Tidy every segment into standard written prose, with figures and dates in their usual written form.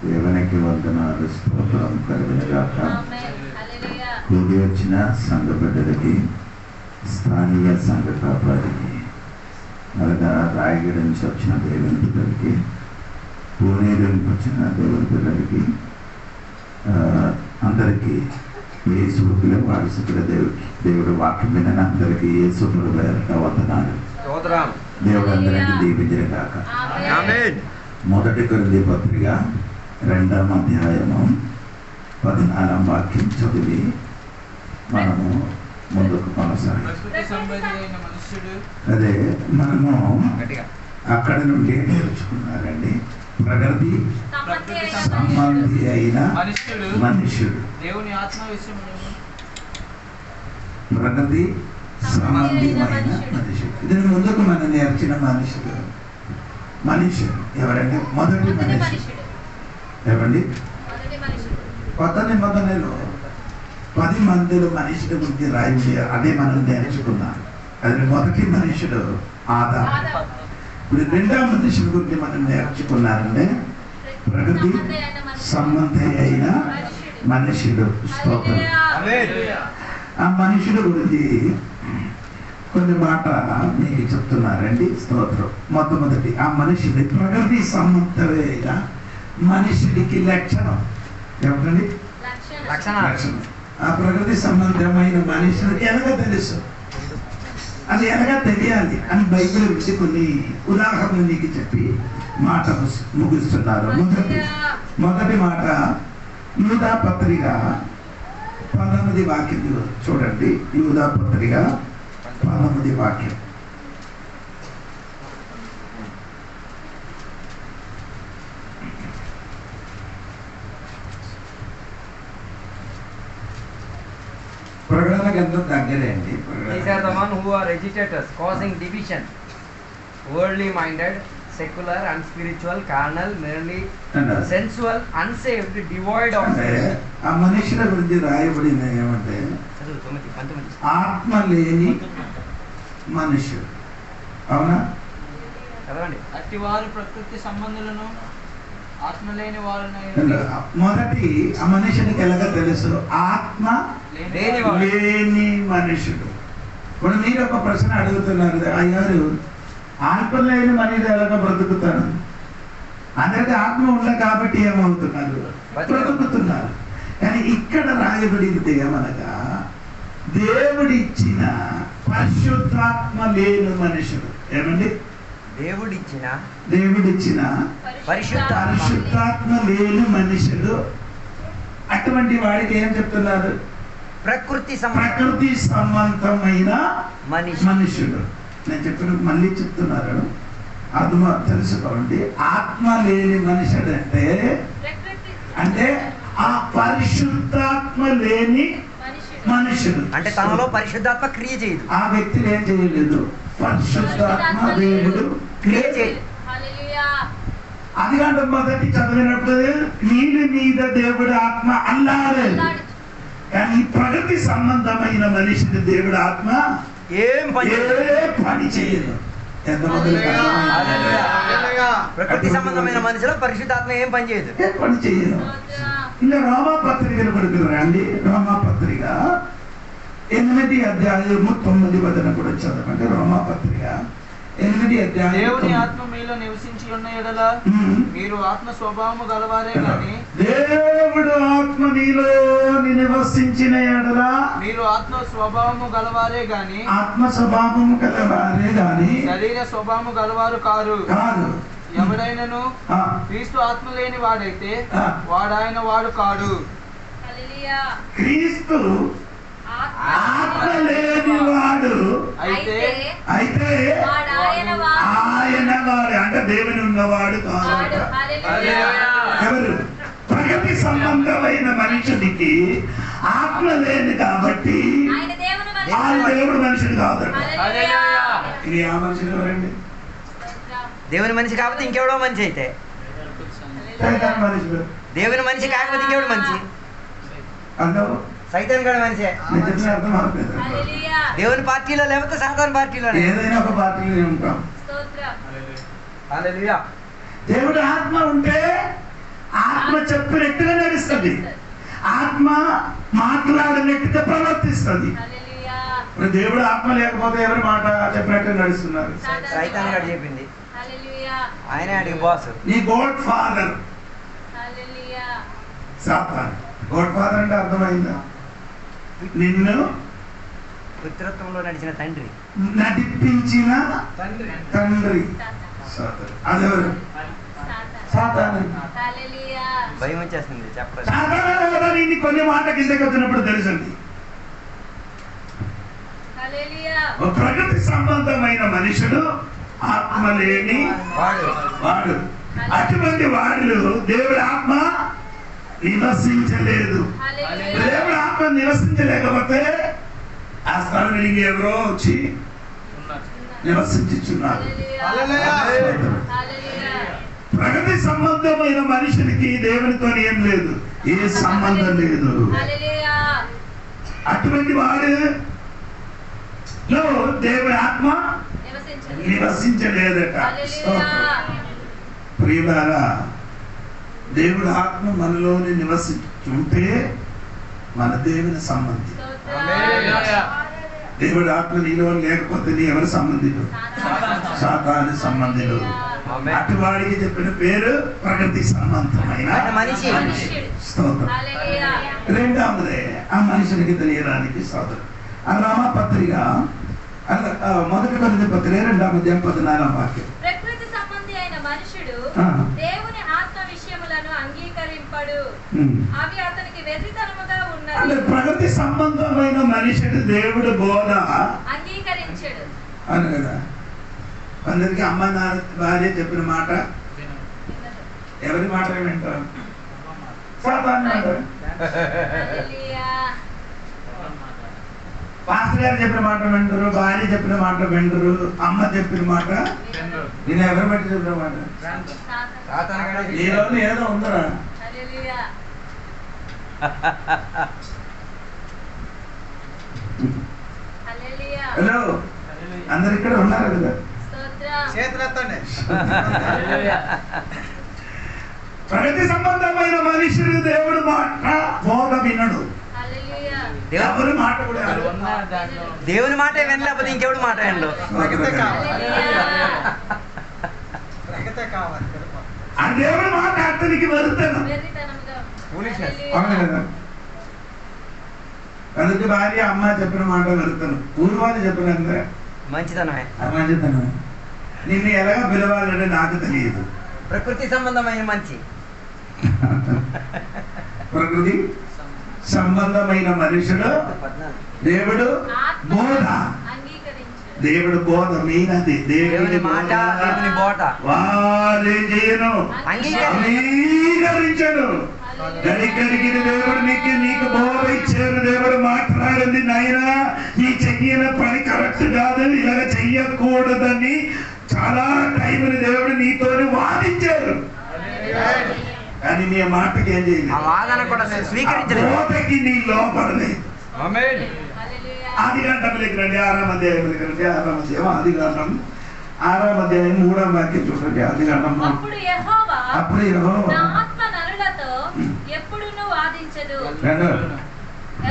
దేవునికి వందనాలు, స్తోత్రం కలుగునుగాక. కూడి వచ్చిన సంఘ బిడ్డలకి, స్థానియ సంఘ కాపాడికి, అలాగా రాయగడ నుంచి వచ్చిన దేవుని పిల్లలకి, పూణేరు నుంచి వచ్చిన దేవుని పిల్లలకి, అందరికీ యేసు వారసుకుల దేవుడు వాక్యం వినని అందరికీ యేసు ప్రభువుల వందనాలు. దేవుడు అందరికీ దీవించుగాక. మొదటి కొరింథీ పత్రిక 2వ అధ్యాయము 14వ వాక్యం చదివి మనము ముందుకు కొనసాగాలి. అదే మనము అక్కడ నుండి నేర్చుకున్నారండి. ప్రకృతి సంబంధి అయిన మనుష్యుడు, ప్రకృతి సంబంధమైన మనుషుడు. దీని ముందుకు మనం నేర్చిన మనుషుడు ఎవరంటే మొదటి మనుషుడు ఎవరండి? కొత్త నిబంధనలో 10 మందిలో మనుషుల గురించి రాయించి అదే మనం నేర్చుకున్నాం. అది మొదటి మనుషుడు ఆదాము. ఇప్పుడు 2వ మనుషుల గురించి మనం నేర్చుకున్నారంటే ప్రకృతి సంబంధి అయిన మనుషుడు. స్తోత్రం. ఆ మనుషుల గురించి కొన్ని మాట మీకు చెప్తున్నారండి. స్తోత్రం. మొట్టమొదటి ఆ మనుషుడి ప్రకృతి సంబంధమైన మనుషుడికి లక్షణం ఏమిటండి? లక్షణం. ఆ ప్రకృతి సంబంధమైన మనుషుడికి ఎలాగ తెలుసు, అది ఎలాగా తెలియాలి అని బైబిల్ నుంచి కొన్ని ఉదాహరణలు నీకు చెప్పి మాట ముగిస్తున్నారు. మొదటి మాట యూదా పత్రిక 19వ వాక్యం చూడండి. యూదా పత్రిక 19వ వాక్యం. ప్రకటన గ్రంథం దగ్గరే అండి. These are the one who are agitators, causing division, worldly minded, secular, unspiritual, carnal, merely sensual, unsaved, devoid of faith. ఆ మనుషుల గురించి రాయబడిన ఏమంటే ఆత్మ లేని మనుషుడు. అవునా? అట్టి వారు ప్రకృతి సంబంధులను, ఆత్మ లేని వారిని. మొదటి ఆ మనుషునికి ఎలాగ తెలుసు? ఆత్మ లేని మనుషుడు. ఇప్పుడు మీరు ఒక ప్రశ్న అడుగుతున్నారు, అయ్యారు ఆత్మ లేని మనిషి ఎలాగ బ్రతుకుతాడు? అందరికి ఆత్మ ఉండ కాబట్టి ఏమవుతున్నారు? బ్రతుకుతున్నారు. కానీ ఇక్కడ రాయబడింది ఏమనగా దేవుడిచ్చిన పరిశుద్ధాత్మ లేని మనుషుడు. ఏమండి? దేవుడిచ్చిన పరిశుద్ధాత్మ లేని మనుషుడు. అటువంటి వాడికి ఏం చెప్తున్నారు? ప్రకృతి సంబంధమైన మనుషుడు. నేను చెప్పిన మళ్ళీ చెప్తున్నారు, అది తెలుసుకోండి. ఆత్మ లేని మనుషుడు అంటే ఆ పరిశుద్ధాత్మ లేని మనుషుడు. అంటే తనలో పరిశుద్ధాత్మ క్రియ చేయదు. ఆ వ్యక్తి ఏం చేయలేదు? పరిశుద్ధాత్మ దేవుడు క్రియ చేయలేదు. అది కంటే మొదటి చదివినప్పుడు నీళ్ళ మీద దేవుడు ఆత్మ అల్లాడలేదు. కానీ ప్రకృతి సంబంధమైన మనిషిని దేవుడు ఆత్మ ఏం పని చేయదు. ప్రకృతి సంబంధమైన మనిషిలో పరిశుద్ధాత్మ ఏం పని చేయదు. ఇంకా రోమాపత్రికలు పడుకున్నారు అండి. రోమాపత్రిక 8వ అధ్యాయము 9వ వచనం కూడా చదవండి. రోమాపత్రిక 8వ అధ్యాయం. దేవుని ఆత్మ మీలో నివసించి ఉన్న యెడల మీరు ఆత్మ స్వభావము గలవారే గాని, దేవుడు ఆత్మ నీలో నివసించిన యెడల మీరు ఆత్మ స్వభావము గలవారే గాని శరీర స్వభావము గలవారు కారు. ఎవడైనను క్రీస్తు ఆత్మ లేని వాడైతే వాడాయన వాడు కాడు. క్రీస్తు ఆత్మ లేని వాడు అయితే ఆయన వాడు అంటే దేవుని ఉన్నవాడు కాదు. ఎవరు? ప్రకృతి సంబంధమైన మనుషుడికి ఆత్మ లేదు కాబట్టి ఆయన దేవుడు మనుషుడు కాదు. ఇది ఆ మనుషుడు ఎవరండి? దేవుని మనిషి కాకపోతే ఇంకెవడో మనిషి. అయితే మనుషుడు దేవుని మనిషి కాకపోతే ఇంకెవడు మనిషి? సైతాన్ గడ మనిషే. దేవుని పార్టీలో లేకపోతే సాతాన్ పార్టీలో, ఏదైనా ఒక పార్టీలో ఉంటాం. హల్లెలూయా. దేవుడు ఆత్మ ఉంటే ఆత్మ చెప్పినట్టుగా నడుస్తుంది, ఆత్మ మాట్లాడినట్టుగా ప్రవర్తిస్తుంది. ఇప్పుడు దేవుడు ఆత్మ లేకపోతే ఎవరి మాట చెప్పినట్టుగా నడుస్తున్నారు? సైతాన్ గారు చెప్పింది, ఆయన అడిగి బాస్. నీ God father Satan. God father అంటే అర్థమైందా? నిన్ను పుత్రత్వంలో నడిచిన తండ్రి, నడిపించిన తండ్రి. అదెవరు? సాతాను. భయం వచ్చేస్తుంది చెప్పడం. సాతాను కొన్ని మాట కిందకి వచ్చినప్పుడు తెలుసండి. ప్రకృతి సంబంధమైన మనుషుడు, ఆత్మ లేని వాడు. అటువంటి వాళ్ళు దేవుడి ఆత్మ నివసించలేదు. దేవుడి ఆత్మ నివసించలేకపోతే ఆ స్థలం ఎవరో వచ్చి నివసించుచున్నారు. ప్రగతి సంబంధమైన మనిషికి దేవునితో ఏం లేదు, ఏ సంబంధం లేదు. అటువంటి వాడు దేవుడి ఆత్మ నివసించలేదట. ప్రియులారా, దేవుడి ఆత్మ మనలోనే నివసించుంటే మన దేవుని సంబంధి. దేవుడి ఆత్మ నీలో లేకపోతే నీ ఎవరి సంబంధిలు? సాతాను సంబంధిలు. అటువాడికి చెప్పిన పేరు ప్రగతి సంబంధమైన మనిషి. స్తోత్రం. రెండవదే ఆ మనిషికి తెలియడానికి స్తోత్రం. ఆ రామపత్రిక 1 కొరింథీ పత్రిక 2:14 వాక్యం. ప్రకృతి సంబంధి అయిన మనుషుడు దేవుని ఆత్మ విషయములను అంగీకరింపడు, అవి అతనికి వ్యతిరేకముగా ఉన్నవి. అంటే ప్రకృతి సంబంధమైన మనిషిని దేవుడు బోధ అంగీకరించడు అని కదా. అందరికి అమ్మ నాన్న భార్య చెప్పిన మాట ఎవరి మాట వింటారు? సాతాను మాట. పాస్టర్ గారు చెప్పిన మాట వింటారు, భార్య చెప్పిన మాట వింటారు, అమ్మ చెప్పిన మాట. నేను ఎవరి బట్టి చెప్పిన మాట? ఈరోజు ఏదో ఉందరా? హలో, అందరు ఇక్కడ ఉన్నారు కదా? ప్రగతి సంబంధమైన మనుషులు దేవుడు మాట బోధ వినడు. ఎవరి మాట కూడా దేవుని మాట వినలేకపోతే ఇంకెవడు మాట వినడు. ఆ దేవుడి మాట అతనికి వెళ్తాను. అందుకే భార్య అమ్మ చెప్పిన మాట వెళ్తాను, ఊరు వాళ్ళు చెప్పిన మంచితనమే. మంచితనమే. నిన్ను ఎలాగ పిలవాలంటే నాకు తెలియదు. ప్రకృతి సంబంధమైన మంచి. ప్రకృతి సంబంధమైన మనుషుడు దేవుడు బోధ, దేవుడు బోధ మీనది. దేవుని మాట వారేం చేయను, అంగీకరించను. గడిగడికి దేవుడు నీకు బోధ ఇచ్చారు, దేవుడు మాట్లాడింది, నాయనా ఈ చెయ్యిన పని కరెక్ట్ కాదు, ఇలా చెయ్యకూడదని చాలా టైంని దేవుడు నీతో వాదించారు. కానీ నీ మాటకి ఏం చేయలేదు, బోధకి నీ లోపడలేదు. ఆదికాండంలోకి రండి, 6వ అధ్యాయంలోకి రండి. 6వ అధ్యాయం, ఆదికాండం 6వ అధ్యాయం 3వ వాక్యం చూడండి. ఆదికాండం. అప్పుడు యెహోవా నా ఆత్మ నరులతో ఎప్పుడునూ వాదించదు,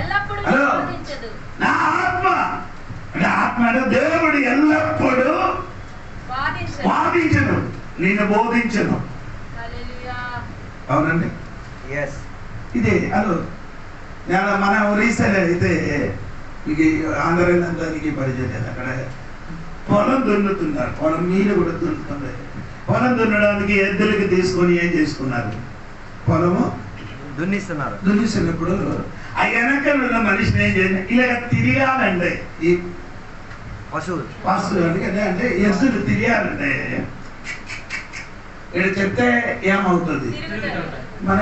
ఎల్లప్పుడూ వాదించదు. నా ఆత్మ, నా ఆత్మ దేవుడు ఎల్లప్పుడూ వాదించను, నేను బోధించను. అవునండి, ఇదే అలో మన ఒరిస్సాలో అయితే మీకు ఆంధ్రాకి పరిచయం లేదు. అక్కడ పొలం దున్నుతున్నారు, పొలం నీళ్ళు కూడా దున్నుతుంది. పొలం దున్నడానికి ఎద్దులకి తీసుకొని ఏం చేసుకున్నారు, పొలము దున్నిస్తున్నప్పుడు ఆ వెనకాల ఉన్న మనిషిని ఏం చేయాలి, ఇలా తిరగాలంటే ఈ పశువులు అంటే ఎద్దులు తిరగాలంటే ఇక్కడ చెప్తే ఏమవుతుంది, మన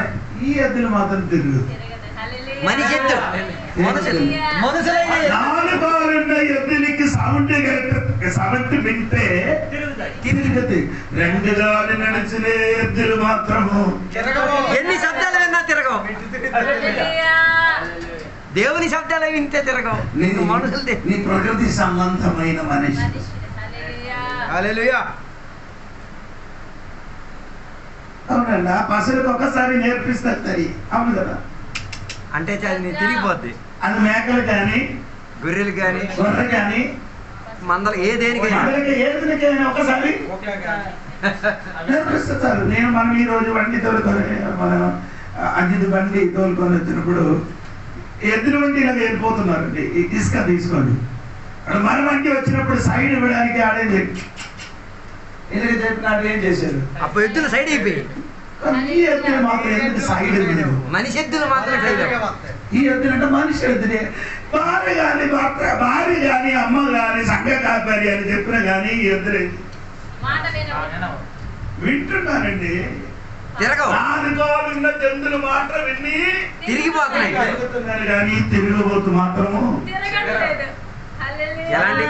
ఈ ఎద్దులు మాత్రం తిరుగు. ఎద్దులకి సౌండ్ వింటే తిరుగుతుంది. 2 గాలి నడిచిన ఎద్దులు మాత్రము ఎన్ని శబ్దాలు విన్నా తిరగవు. దేవుని శబ్దాలు వింటే తిరగవు. నీ ప్రకృతి సంబంధమైన మనిషి. అవునండి, అండి. ఆ పశువులకు ఒకసారి నేర్పిస్తారు సరి, అవును కదా. అంటే తిరిగిపోద్ది. అది మేకలు కానీ, గొర్రెలు కానీ, గొర్రె కానీ, మందలు ఏదేనికైనా ఒకసారి నేర్పిస్తారు. మనం ఈ రోజు బండి తోలుకొని, మనం అజిత్ బండి తోలుకొని వచ్చినప్పుడు ఎదురు బండి ఇలా వెళ్ళిపోతున్నారండి ఇసుక తీసుకొని. మన బండి వచ్చినప్పుడు సైడ్ ఇవ్వడానికి ఆడే ఎందుకు చెప్పినట్టు ఏం చేశారు, అప్పుడు ఎద్దులు సైడ్ అయిపోయి. ఈ ఎద్దులు మాత్రం ఎందుకు సైడ్ ఇవ్వలేదు? మనిషి ఎద్దులు మాత్రం సైడ్. ఈ ఎద్దులు అంటే మనిషి ఎద్దులే. భార్య కానీ భార్య కానీ అమ్మ కానీ సంఘ కాపరి అని చెప్పినా కానీ ఈ ఎద్దులే వింటున్నానండి. నాలుగోలున్న జంతువులు మాత్రం విని తిరిగిపోతున్నాయి కానీ తిరగబోతు మాత్రము. ఎలాంటి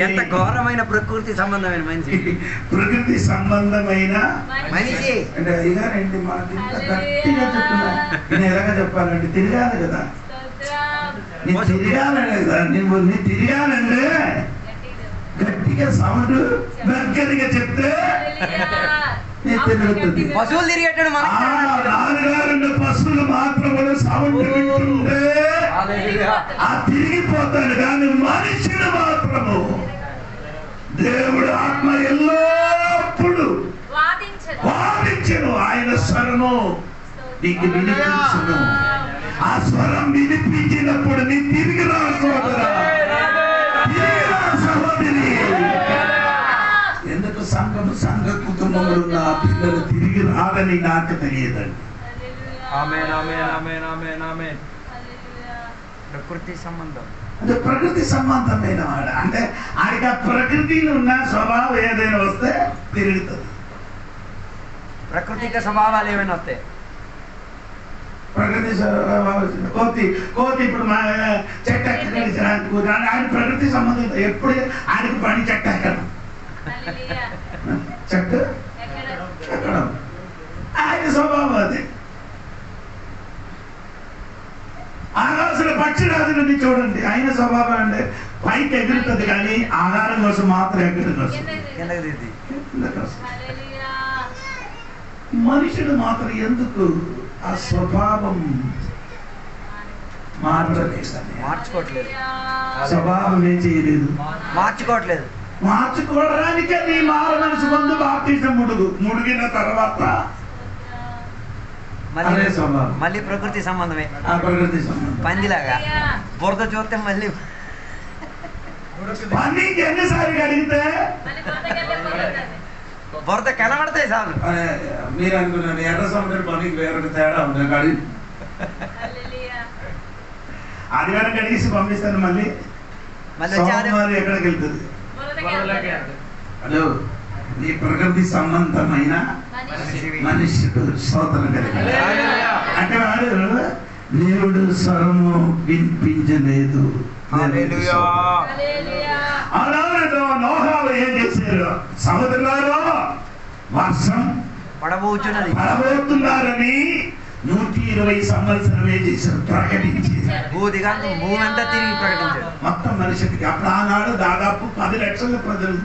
ఎంత ఘోరమైన ప్రకృతి సంబంధమైన మనిషి, ప్రకృతి సంబంధమైన మనిషి అంటే ఇలానండి. మాకు ఇంత గట్టిగా చెప్తున్నా, నేను ఎలాగ చెప్పాలంటే తిరగాలి కదా, నేను తిరగాలని కదా. నీ తిరగాలంటే గట్టిగా సౌండ్ దగ్గరగా చెప్తే తిరుగుతుంది. పశువులు తిరిగేటాడు నాలుగు పశువులు మాత్రమే సౌండ్ వింటుంటే ఆ తిరిగిపోతాడు. కానీ మనిషిని మాత్రము దేవుడు ఆత్మ ఎల్లప్పుడు వాదించను. ఆయన స్వరము నీకు వినిపించును. ఆ స్వరం వినిపించినప్పుడు నీ తిరిగి రా సోదరా, తిరిగి రా సహోదరి. ఎందుకు సంఘ కుటుంబంలో ఉన్న పిల్లలు తిరిగి రాదని నాకు తెలియదండి. ప్రకృతి సంబంధం అంటే ప్రకృతి సంబంధమైన వాడు అంటే ఆయనకి ఆ ప్రకృతిలో ఉన్న స్వభావం ఏదైనా వస్తే తిరుగుతుంది. ప్రకృతిక స్వభావాలు ఏమైనా వస్తాయి. ప్రకృతి కోతి ఇప్పుడు మా చెట్టు ఎక్కడ ఆయన ప్రకృతి సంబంధం ఎప్పుడు ఆయనకు పని చెట్టు ఎక్కడం, చెట్టు ఎక్కడం ఆయన స్వభావం. అది ఆకాశంలో పక్షిరాజు నుండి చూడండి, ఆయన స్వభావం అంటే పైకి ఎగురుతుంది కానీ ఆహారం కోసం మాత్రం ఎక్కడికి వస్తుంది. మనుషుడు మాత్రం ఎందుకు ఆ స్వభావం మార్చుకోవట్లేదు, స్వభావం ఏం చేయలేదు, మార్చుకోవడానికే నీ మారు మనసు ముందు బాప్తిజం ముడిగిన తర్వాత మళ్ళీ ప్రకృతి సంబంధమే. ఆ ప్రకృతి సంబంధం పందిలాగా బురద చూస్తే మళ్ళీ పన్నీకి ఎన్నిసార్లు అడిగితే బురద కనబడతాయి చాలు. మీరు అనుకున్నాను ఎర్ర సముద్రం పనికి వేరొక తేడా ఉంది. ఆదివారం కడిగేసి పంపిస్తాను, మళ్ళీ సోమవారం ఎక్కడికి వెళ్తుంది. హలో, నీ ప్రకృతి సంబంధమైన మనుష్యుడు స్తోత్రం కలిగాడు అంటే వాడు దేవుడు స్వరము వినిపించలేదు. నోహాలు ఏం చేశారు? సముద్రంలో వర్షం పడబోతున్నారని 120 సంవత్సరం ఏం చేశారు? ప్రకటించారు. భూమి అంతా తిరిగి ప్రకటించారు మొత్తం మనిషికి. అప్పుడు ఆనాడు దాదాపు 10 లక్షల ప్రజలు.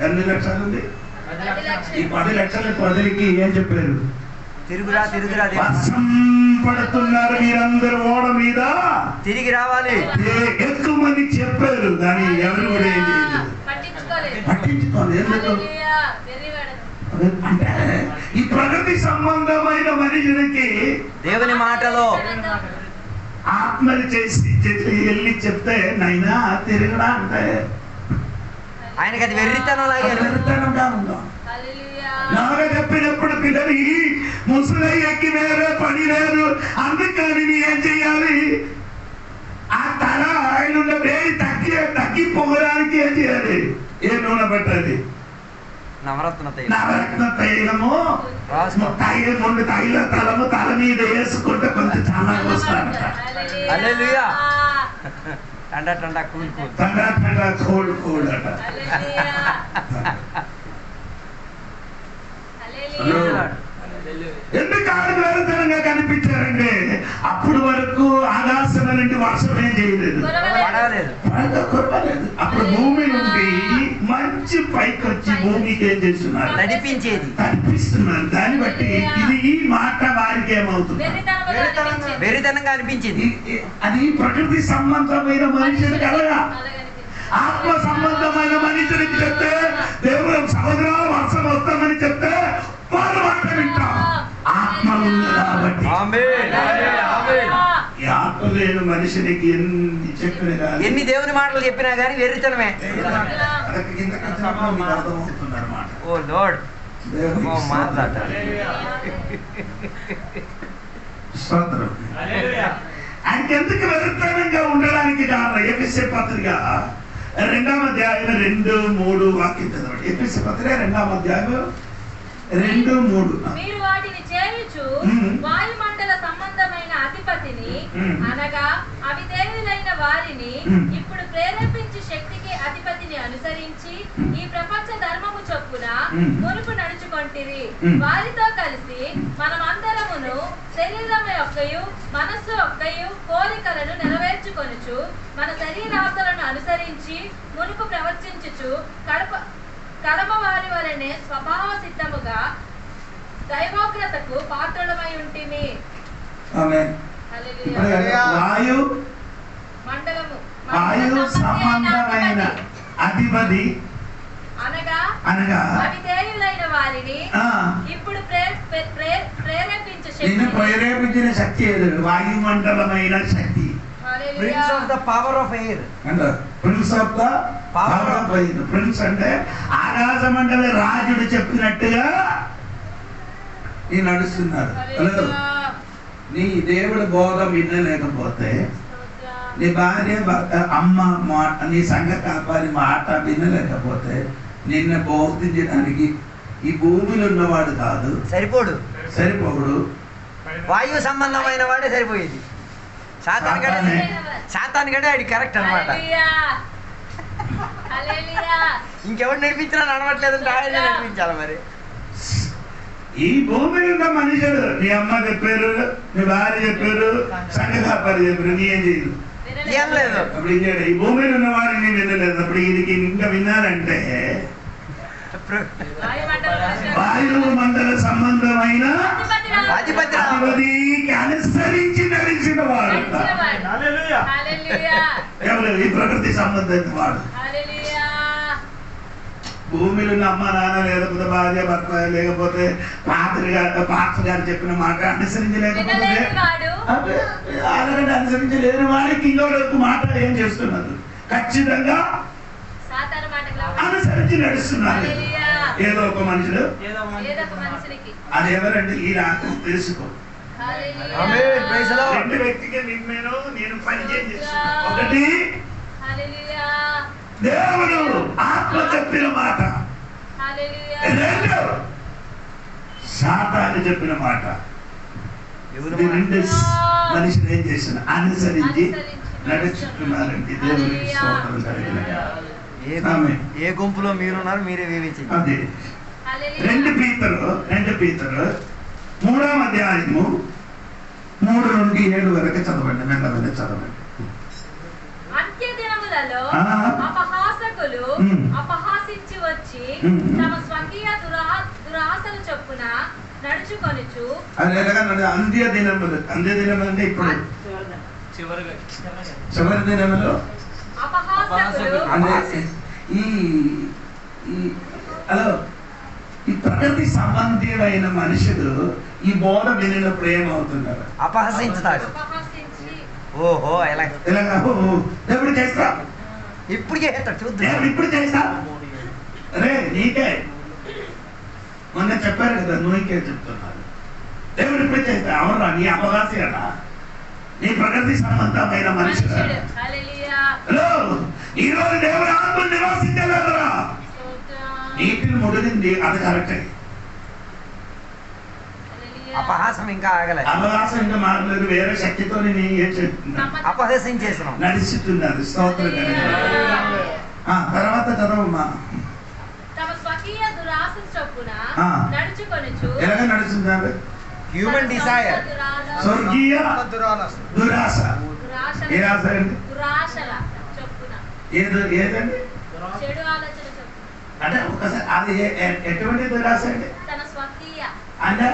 ఎన్ని లక్షలు ఉంది? ఈ 10 లక్షల ప్రజలకి ఏం చెప్పారు? తిరుగురా వర్షం పడుతున్నారు, మీరందరూ ఓడ మీద తిరిగి రావాలి ఎక్కువ మంది చెప్పారు, కానీ ఎవరు కూడా ఏం చేయలేదు, పట్టించుకోలేదు. ఎందుకు అంటే ఈ ప్రకృతి సంబంధమైన మనుషులకి దేవుని మాటలో ఆత్మలు చేసి వెళ్ళి చెప్తే నైనా తిరగడా అంటే ఆయనకి అది వెర్రితనంగా ఉందా? నాగా చెప్పినప్పుడు పిల్లలు ఈ ముసలై ఎక్కి వేరే పని లేదు, అందుకని ఏం చెయ్యాలి? ఆ తల ఆయన వేడి తగ్గిపోవడానికి ఏం చేయాలి? ఏ నూనె పెట్టాలి? నవరత్న తైలము, తైల తలము తల మీద వేసుకుంటే కొంచెం చాలా వస్తాడట. కోల్డ్ అట. ఎందుకు ఆనందకరంగా కనిపించారండి? అప్పుడు వరకు ఆకాశం నుండి వర్షం ఏం చేయలేదు, కురవలేదు. అప్పుడు భూమి నుండి మంచి పైకి వచ్చి భూమికి ఏం చేస్తున్నారు? నడిపించేది, కనిపిస్తున్నారు. దాన్ని బట్టి ఇది ఈ మాట వారికి ఏమవుతుంది? వెరితనంగా అనిపించింది. అది ప్రకృతి సంబంధమైన మనుషులు కలగా, ఆత్మ సంబంధమైన మనుషులకి చెప్తే దేవుడు సముద్రాలు వర్షం వస్తామని చెప్తే వారు మాట వింటాం. ఆత్మ ఉంది కాబట్టి. ఈ ఆత్మ లేని మనిషినికి ఎన్ని చెప్పిన కానీ, ఎన్ని దేవుని మాటలు చెప్పినా గానీ వెర్రితనమే. అర్థమవుతుంది అన్నమాట. ఓ లార్డ్, మాట్లాడ ఆయనకి ఎందుకు వెర్రితనంగా ఉండడానికి కారణం ఎఫెసీ పత్రిక 2వ అధ్యాయం 2-3 వాక్యం చదవండి. ఎఫెసీ పత్రిక 2వ అధ్యాయం 2-3. మీరు వాటిని చేయుచు వాయుమండల సంబంధమైన అధిపతిని అనగా అవిధేయులైన వారిని ఇప్పుడు ప్రేరేపించి శక్తికి అధిపతిని అనుసరించి ఈ ప్రపంచ ధర్మము చొప్పున మునుపు నడుచుకొంటిరి. వారితో కలిసి మనమందరమును శరీరం యొక్కయు మనస్సు యొక్కయు కోరికలను నెరవేర్చుకొనుచు మన శరీరాశలను అనుసరించి మునుపు ప్రవర్తించుచు కడప వారి వలనే స్వభావ సిద్ధముగా దైవోగ్రతకు పాత్రులమై ఉంటిమి. వాయు మండలము సంబంధమైన అధిపతి అనగా అవిధేయులైన వారిని ఇప్పుడు ప్రేరేపించిన శక్తి ఏది? వాయుమండలమైన శక్తి. Prince of the power of air. Prince of the power of air. Prince అంటే ఆకాశ మండలి రాజుడు చెప్పినట్టుగా నీ నడుస్తున్నారు. నీ దేవుడు బోధ వినలేకపోతే, నీ భార్య అమ్మ మాట, నీ సంఘ కాపారి మాట వినలేకపోతే నిన్ను బోధించడానికి ఈ భూమిలో ఉన్నవాడు కాదు, సరిపోడు. వాయు సంబంధమైన వాడే సరిపోయేది. శాతాన్ గడే అది కరెక్ట్ అనమాట. ఇంకెవరు నడిపించినా నడవట్లేదంటే ఆయన నడిపించాలి. మరి ఈ భూమి ఉన్న మనుషుడు, నీ అమ్మ చెప్పారు, నీ భార్య చెప్పారు, సంఘ కాపారి చెప్పారు, నీ ఏం చేయదు. ఏం లేదు. అప్పుడు ఏం చేయడు. ఈ భూమిలో ఉన్న వారిని వినలేదు. అప్పుడు ఈయనకి ఇంకా విన్నారంటే వాయు మండల సంబంధమైన అధిపతికి అనుసరించి నడిచిన వాడు ఎవరు? ఈ ప్రకృతి సంబంధించిన వాడు. భూమిలో ఉన్న అమ్మ నాన్న, లేకపోతే భార్య భర్త, లేకపోతే పాత్ర గారు చెప్పిన మాట అనుసరించలేకపోతే, అలాగంటే అనుసరించలేని వాడికి ఇంకోటి మాట ఏం చేస్తున్నారు? ఖచ్చితంగా అనుసరించి నడుస్తున్నారు. ఏదో ఒక మనుషుడు. అది ఎవరంటే ఈ రాత్రి తెలుసుకో. రెండు వ్యక్తికి నేను పనిచేయం చేస్తున్నాను. ఒకటి దేవుడు ఆత్మ చెప్పిన మాట, రెండు సాతాను చెప్పిన మాట. రెండు మనిషిని ఏం చేసిన అనుసరించి నడుచుకున్నారంటే దేవుడికి స్తోత్రం కలిగిన. ఏ గుంపులో మీరున్నారు మీరే వివేచించండి. అదే 2 పీతరు 3వ అధ్యాయము 3-7 వరకు చదవండి. మెల్లమెల్ల చదవండి. అంత్యదినములలో అపహాసకులు అపహాసించి వచ్చి తమ స్వకీయ దురాశల చొప్పున నడుచుకొనుచు. అంత్యదినములు అంటే ఇప్పుడు చివరి దినములో అంటే ఈ ప్రకృతి సంబంధమైన మనుషులు ఈ బోధ వినినప్పుడు ఏమవుతున్నారు? అపహసించుతాడు. ఓహో ఎప్పుడు చేస్తా? ఇప్పుడు చేస్తా. చూద్దాం. ఇప్పుడు చేస్తా. అరే నీకే మొన్న చెప్పారు కదా, నువ్వుకే చెప్తున్నారు. దేవుడు ఇప్పుడు చేస్తా. అవునా? నీ అపహాసి కదా, నీ ప్రకృతి సంబంధమైన మనుషులు. ఈ రోజు దేవుడు ఆత్మను నివాసించలేదురా. నీటిని ముడిగింది, అది కరెక్టే. అపహాసం ఇంకా ఆగలేదు. అపహాసం ఇంకా మారలేదు. వేరే శక్తితో నేను ఏం చెప్తున్నా? అపహసించేస్తున్నాం, నడుస్తున్నారు. స్తోత్రం. తర్వాత చదవమ్మా. ఎలాగ నడుస్తున్నారు? హ్యూమన్ డిజైర్, స్వర్గీయ దురాశ. ఏ ఆశ అండి? ఏదండి? అంటే ఒకసారి అది ఎటువంటి దురాశ అండి? తన స్వకీయ అంటే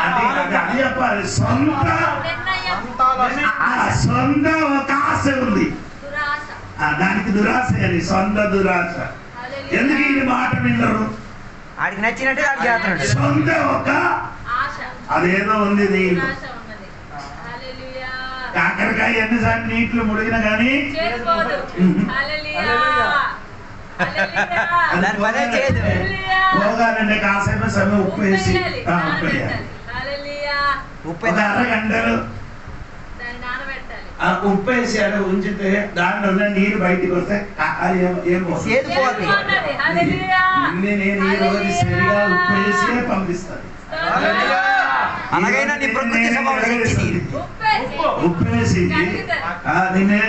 అది చెప్పాలి. సొంత ఒక ఆశ ఉంది, దానికి దురాశ అని, సొంత దురాశ. ఎందుకు ఈ మాట విన్నారు? ఆడికి నచ్చినట్టే ఆడికి చేస్తున్నాడు. సొంత ఒక అదేదో ఉంది నీళ్ళు, కాకరకాయ ఎన్నిసార్లు నీటిలో ముడిగినా కానీ పోగాలంటే కాసేపు సమయం ఉప్పు వేసి ఉప్పు అరగంటలు ఉప్పు వేసి అలా ఉంచితే దాంట్లో ఉన్న నీరు బయటికి వస్తే ఏం నేను ఈ రోజు సరిగా ఉప్పు వేసి పంపిస్తాను. అలాగైనా ఉప్పేసి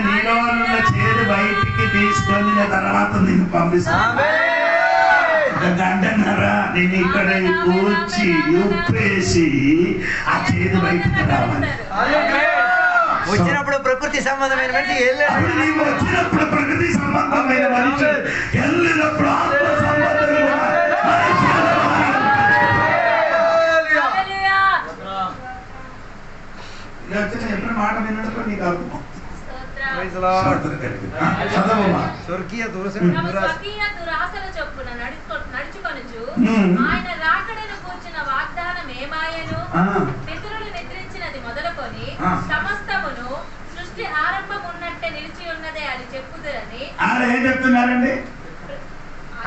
నీలో ఉన్న చేదు బయటికి తీసుకొని తర్వాత నిన్ను పంపిస్తాను. గంటన్నర నేను ఇక్కడ కూర్చి ఉప్పేసి ఆ చేదు బయటికి రావాలి. వచ్చినప్పుడు ప్రకృతి సంబంధమైన మనిషి, వచ్చినప్పుడు ప్రకృతి సంబంధమైన మనిషి, వెళ్ళినప్పుడు ఆత్మ సంబంధమైన ఎప్పుడు మాట వినడంతో నీకు అర్థం. స్వర్గీయ దురాశల చొప్పున నడుచుకొనుచు ఆయన రాకడను కూర్చున్న వాగ్దానం ఏమాయను, పితరులు నిద్రించినది మొదలుకొని సమస్తమును సృష్టి ఆరంభం ఉన్నట్టే నిలిచి ఉన్నదే అని చెప్పుదురని. ఏం చెప్తున్నారండి?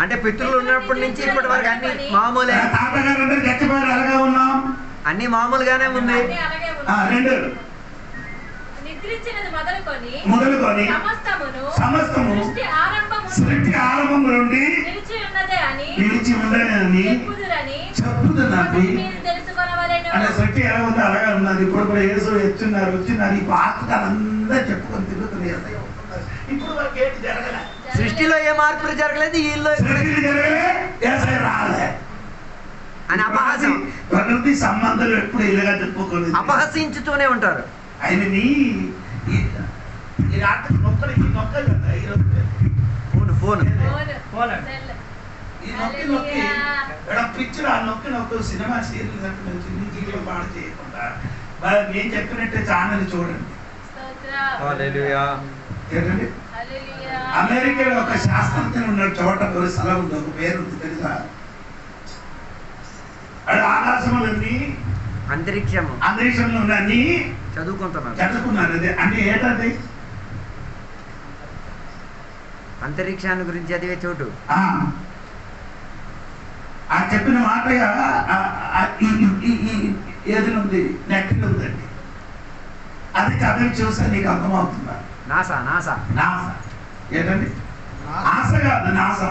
అంటే పితృలు ఉన్నప్పటి నుంచి ఇప్పటి వరకు అన్ని మామూలే. తాతగారు చచ్చిపోయారు, అలాగే ఉన్నాం, అన్ని మామూలుగానే ఉంది. మొదలుకొని సమస్తము సృష్టి ఆరంభం నుండి నిలిచి ఉన్నదని చెప్పుతున్నది. అంటే సృష్టి ఎలా ఉందో అలాగే ఉన్నది. ఇప్పుడు కూడా యేసు వచ్చినారు ఈ పాతకాలంతా చెప్పుకొని తిరుగుతున్నారు. ఇప్పుడు ఏంటి జరగలే, సృష్టిలో ఏ మార్పులు జరగలేదు, వీళ్ళు జరగలే, రాలే అని అపహాసం. ప్రకృతి సంబంధాలు ఎప్పుడు ఇలాగా చెప్పుకోలేదు, అపహసించుతూనే ఉంటారు. ఆయనని పిక్చర్ ఆ నొక్కి సినిమా సీరియల్ పాడు చేయకుండా నేను చెప్పినట్టే ఛానల్ చూడండి. ఏంటండి, అమెరికాలో ఒక శాస్త్రజ్ఞుడు ఉన్న చోట ఒక స్థలం ఉంది, ఒక పేరు ఉంది తెలుసా? అది ఆకాశములన్నీ అంతరిక్షంలో ఉన్న అన్ని చదువుకున్నారు. అది అంటే ఏంటది? అంతరిక్షాన్ని గురించి చదివే చోటు. ఆ చెప్పిన మాటగా ఏది ఉంది, నెట్ ఉందండి. అది చదివి చూస్తే నీకు అర్థమవుతుందా? నాసా నాసా నాసా ఏంటండి? ఆశ కాదు, నాసా.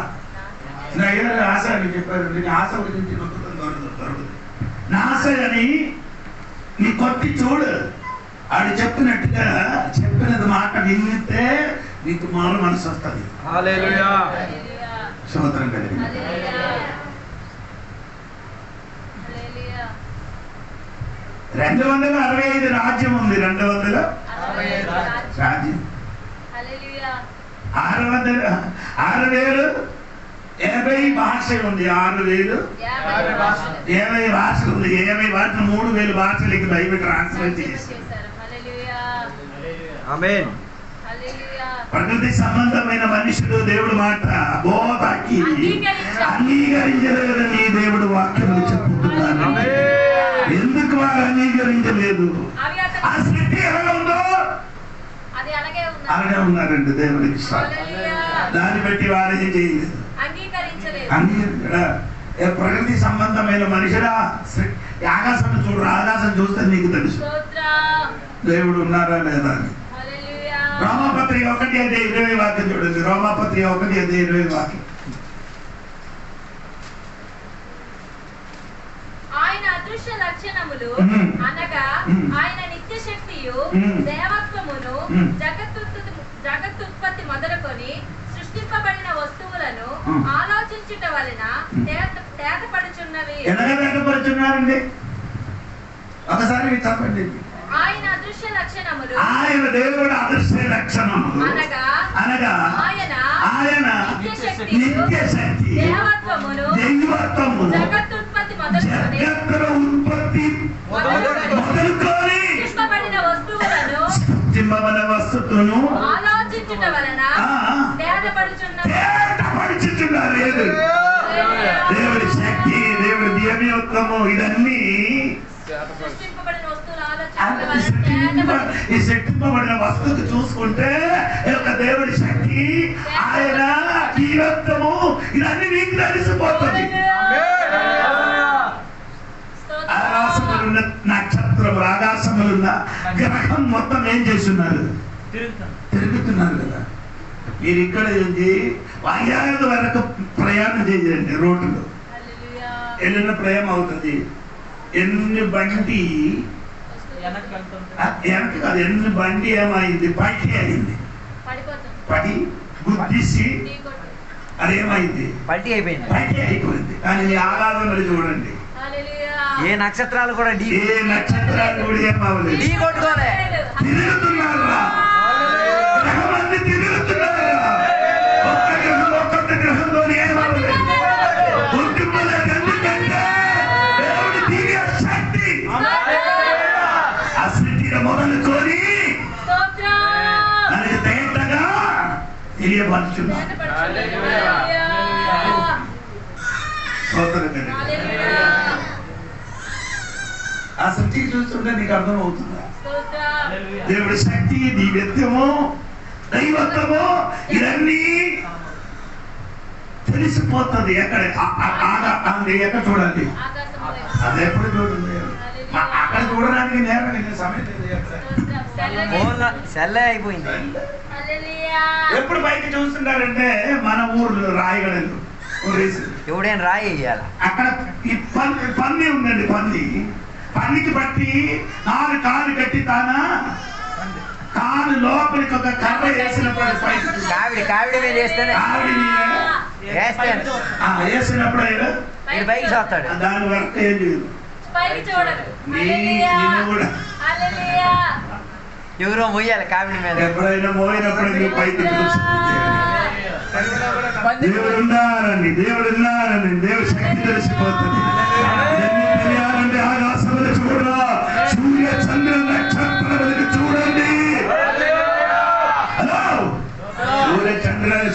ఆశ అని చెప్పారు. ఆశ గురించి దొరుకుతుంది. నాస అని నీ కొట్టి చూడు, ఆడు చెప్పినట్టుగా చెప్పినది మాట వినితే నీకు మారు మనసు వస్తుంది. స్తోత్రం కలిగి 265 రాజ్యం ఉంది. 200 రాజ్యం, 6080 భాష ఉంది. 6050 భాషలు ఉంది. 70 భాషలు 3000 భాషలకి బైబిల్ ట్రాన్స్లేట్ చేసి ప్రకృతి సంబంధమైన మనుషులు దేవుడు మాట బోధకి అంగీకరించలేదు. నీ దేవుడు వాక్యములు చెప్పుకుంటున్నాను. ఎందుకు వారు అంగీకరించలేదు? ఆ సృష్టి ఎలా ఉందో అలాగే ఉన్నారండి. దేవుడికి దాన్ని బట్టి వారు ఏం చేయలేదు, అంగీకరించడా. ప్రకృతి సంబంధమైన మనుషుడా, ఆకాశం చూడు, ఆకాశం చూస్తే నీకు తెలుసు దేవుడు ఉన్నారా లేదా అని. రోమాపత్రిక 1:20 వాక్యం చూడండి. రోమాపత్రిక 1:20 వాక్యం. ఆయన అదృశ్య లక్షణములు అనగా ఆయన నిత్య శక్తియు దేవత్వమును జగత్తుత్పత్తి మొదలుకొని సృష్టింపబడిన వస్తువులను ఆలోచించుట వలన తేటపడుచున్నవి. ఎలాగ తేటపడుచున్నారండి? ఒకసారి చెప్పండి. ఆయన అదృశ్య లక్షణములు, ఆయన దేవుడు అదృశ్య లక్షణములు అనగా ఆయన నిత్య శక్తి, దైవత్వమును, జగత్తుత్పత్తి మొదలుకొని సృష్టింపబడిన వస్తువులను ఆలోచించుట వలన తేటపడుచుచున్నారు. దేవుడి శక్తి, దేవుడి దివ్యత్వము, ఇదన్నీ ఈ సృష్టింపబడిన వస్తువుకి చూసుకుంటే దేవుడి శక్తి, ఆయన దివ్యత్వము, ఇదన్నీ నీకు తెలిసిపోతుంది. ఆకాశములున్న నక్షత్రములు, ఆకాశములున్న గ్రహం మొత్తం ఏం చేస్తున్నారు? తిరుగుతున్నారు కదా. మీరు ఇక్కడ నుంచి వైజాగ్ వరకు ప్రయాణం చేయండి. రోడ్డులో వెళ్ళిన ప్రయాణం అవుతుంది. ఎన్ని బండి వెనక కాదు, ఎన్ని బండి ఏమైంది? పైకి అయింది, పడి గుద్దిసి అదేమైంది? పల్టీ అయిపోయింది, పైకి అయిపోయింది. కానీ మీ ఆరాధనలు చూడండి, ఏ నక్షత్రాలు కూడా ఏమవ్వలేదు, ఢీ కొట్టుకోలే, తిరుగుతున్నారా? గ్రహమంది తిరుగుతున్నారా? ఒక్క గ్రహంలో కొత్త గ్రహంలో ఏమవ్వలేదు. ఎందుకంటే దేవుడి దివ్య శక్తి ఆ సృష్టిని మొదలుకొని మనకి తేటగా తెలియపరుచున్నారు. ఆ సృష్టికి చూస్తుంటే నీకు అర్థం అవుతుందా? దేవుడి శక్తి, దివ్యత్వము, దైవత్వము, ఇవన్నీ తెలిసిపోతుంది. ఎక్కడ చూడండి, అది ఎప్పుడు చూడండి. అక్కడ చూడడానికి నేరం సమయం అయిపోయింది. ఎప్పుడు పైకి చూస్తున్నారంటే మన ఊర్లో రాయగడలు ఎవడైనా రాయి వేయాలి. అక్కడ ఈ పంది ఉందండి. పందికి బట్టి 4 కాళ్ళు కట్టి తానా కాలు లోపలికి ఒక కర్ర వేసినప్పుడు కావిడి మీద వేస్తేనే వేసినప్పుడు పైకి చూస్తాడు. దాని వరకు ఏం లేదు. కూడా ఎవరో మొయ్యాలి కావిడి మీద. ఎప్పుడైనా మోయినప్పుడు పైకి దేవుడు ఉన్నారని, దేవుడి శక్తి తెలిసిపోతుంది. తెలియాలంటే ఆకాశంలో చూడరా, సూర్య చంద్ర నక్షత్రాలకు చూడండి. హలో,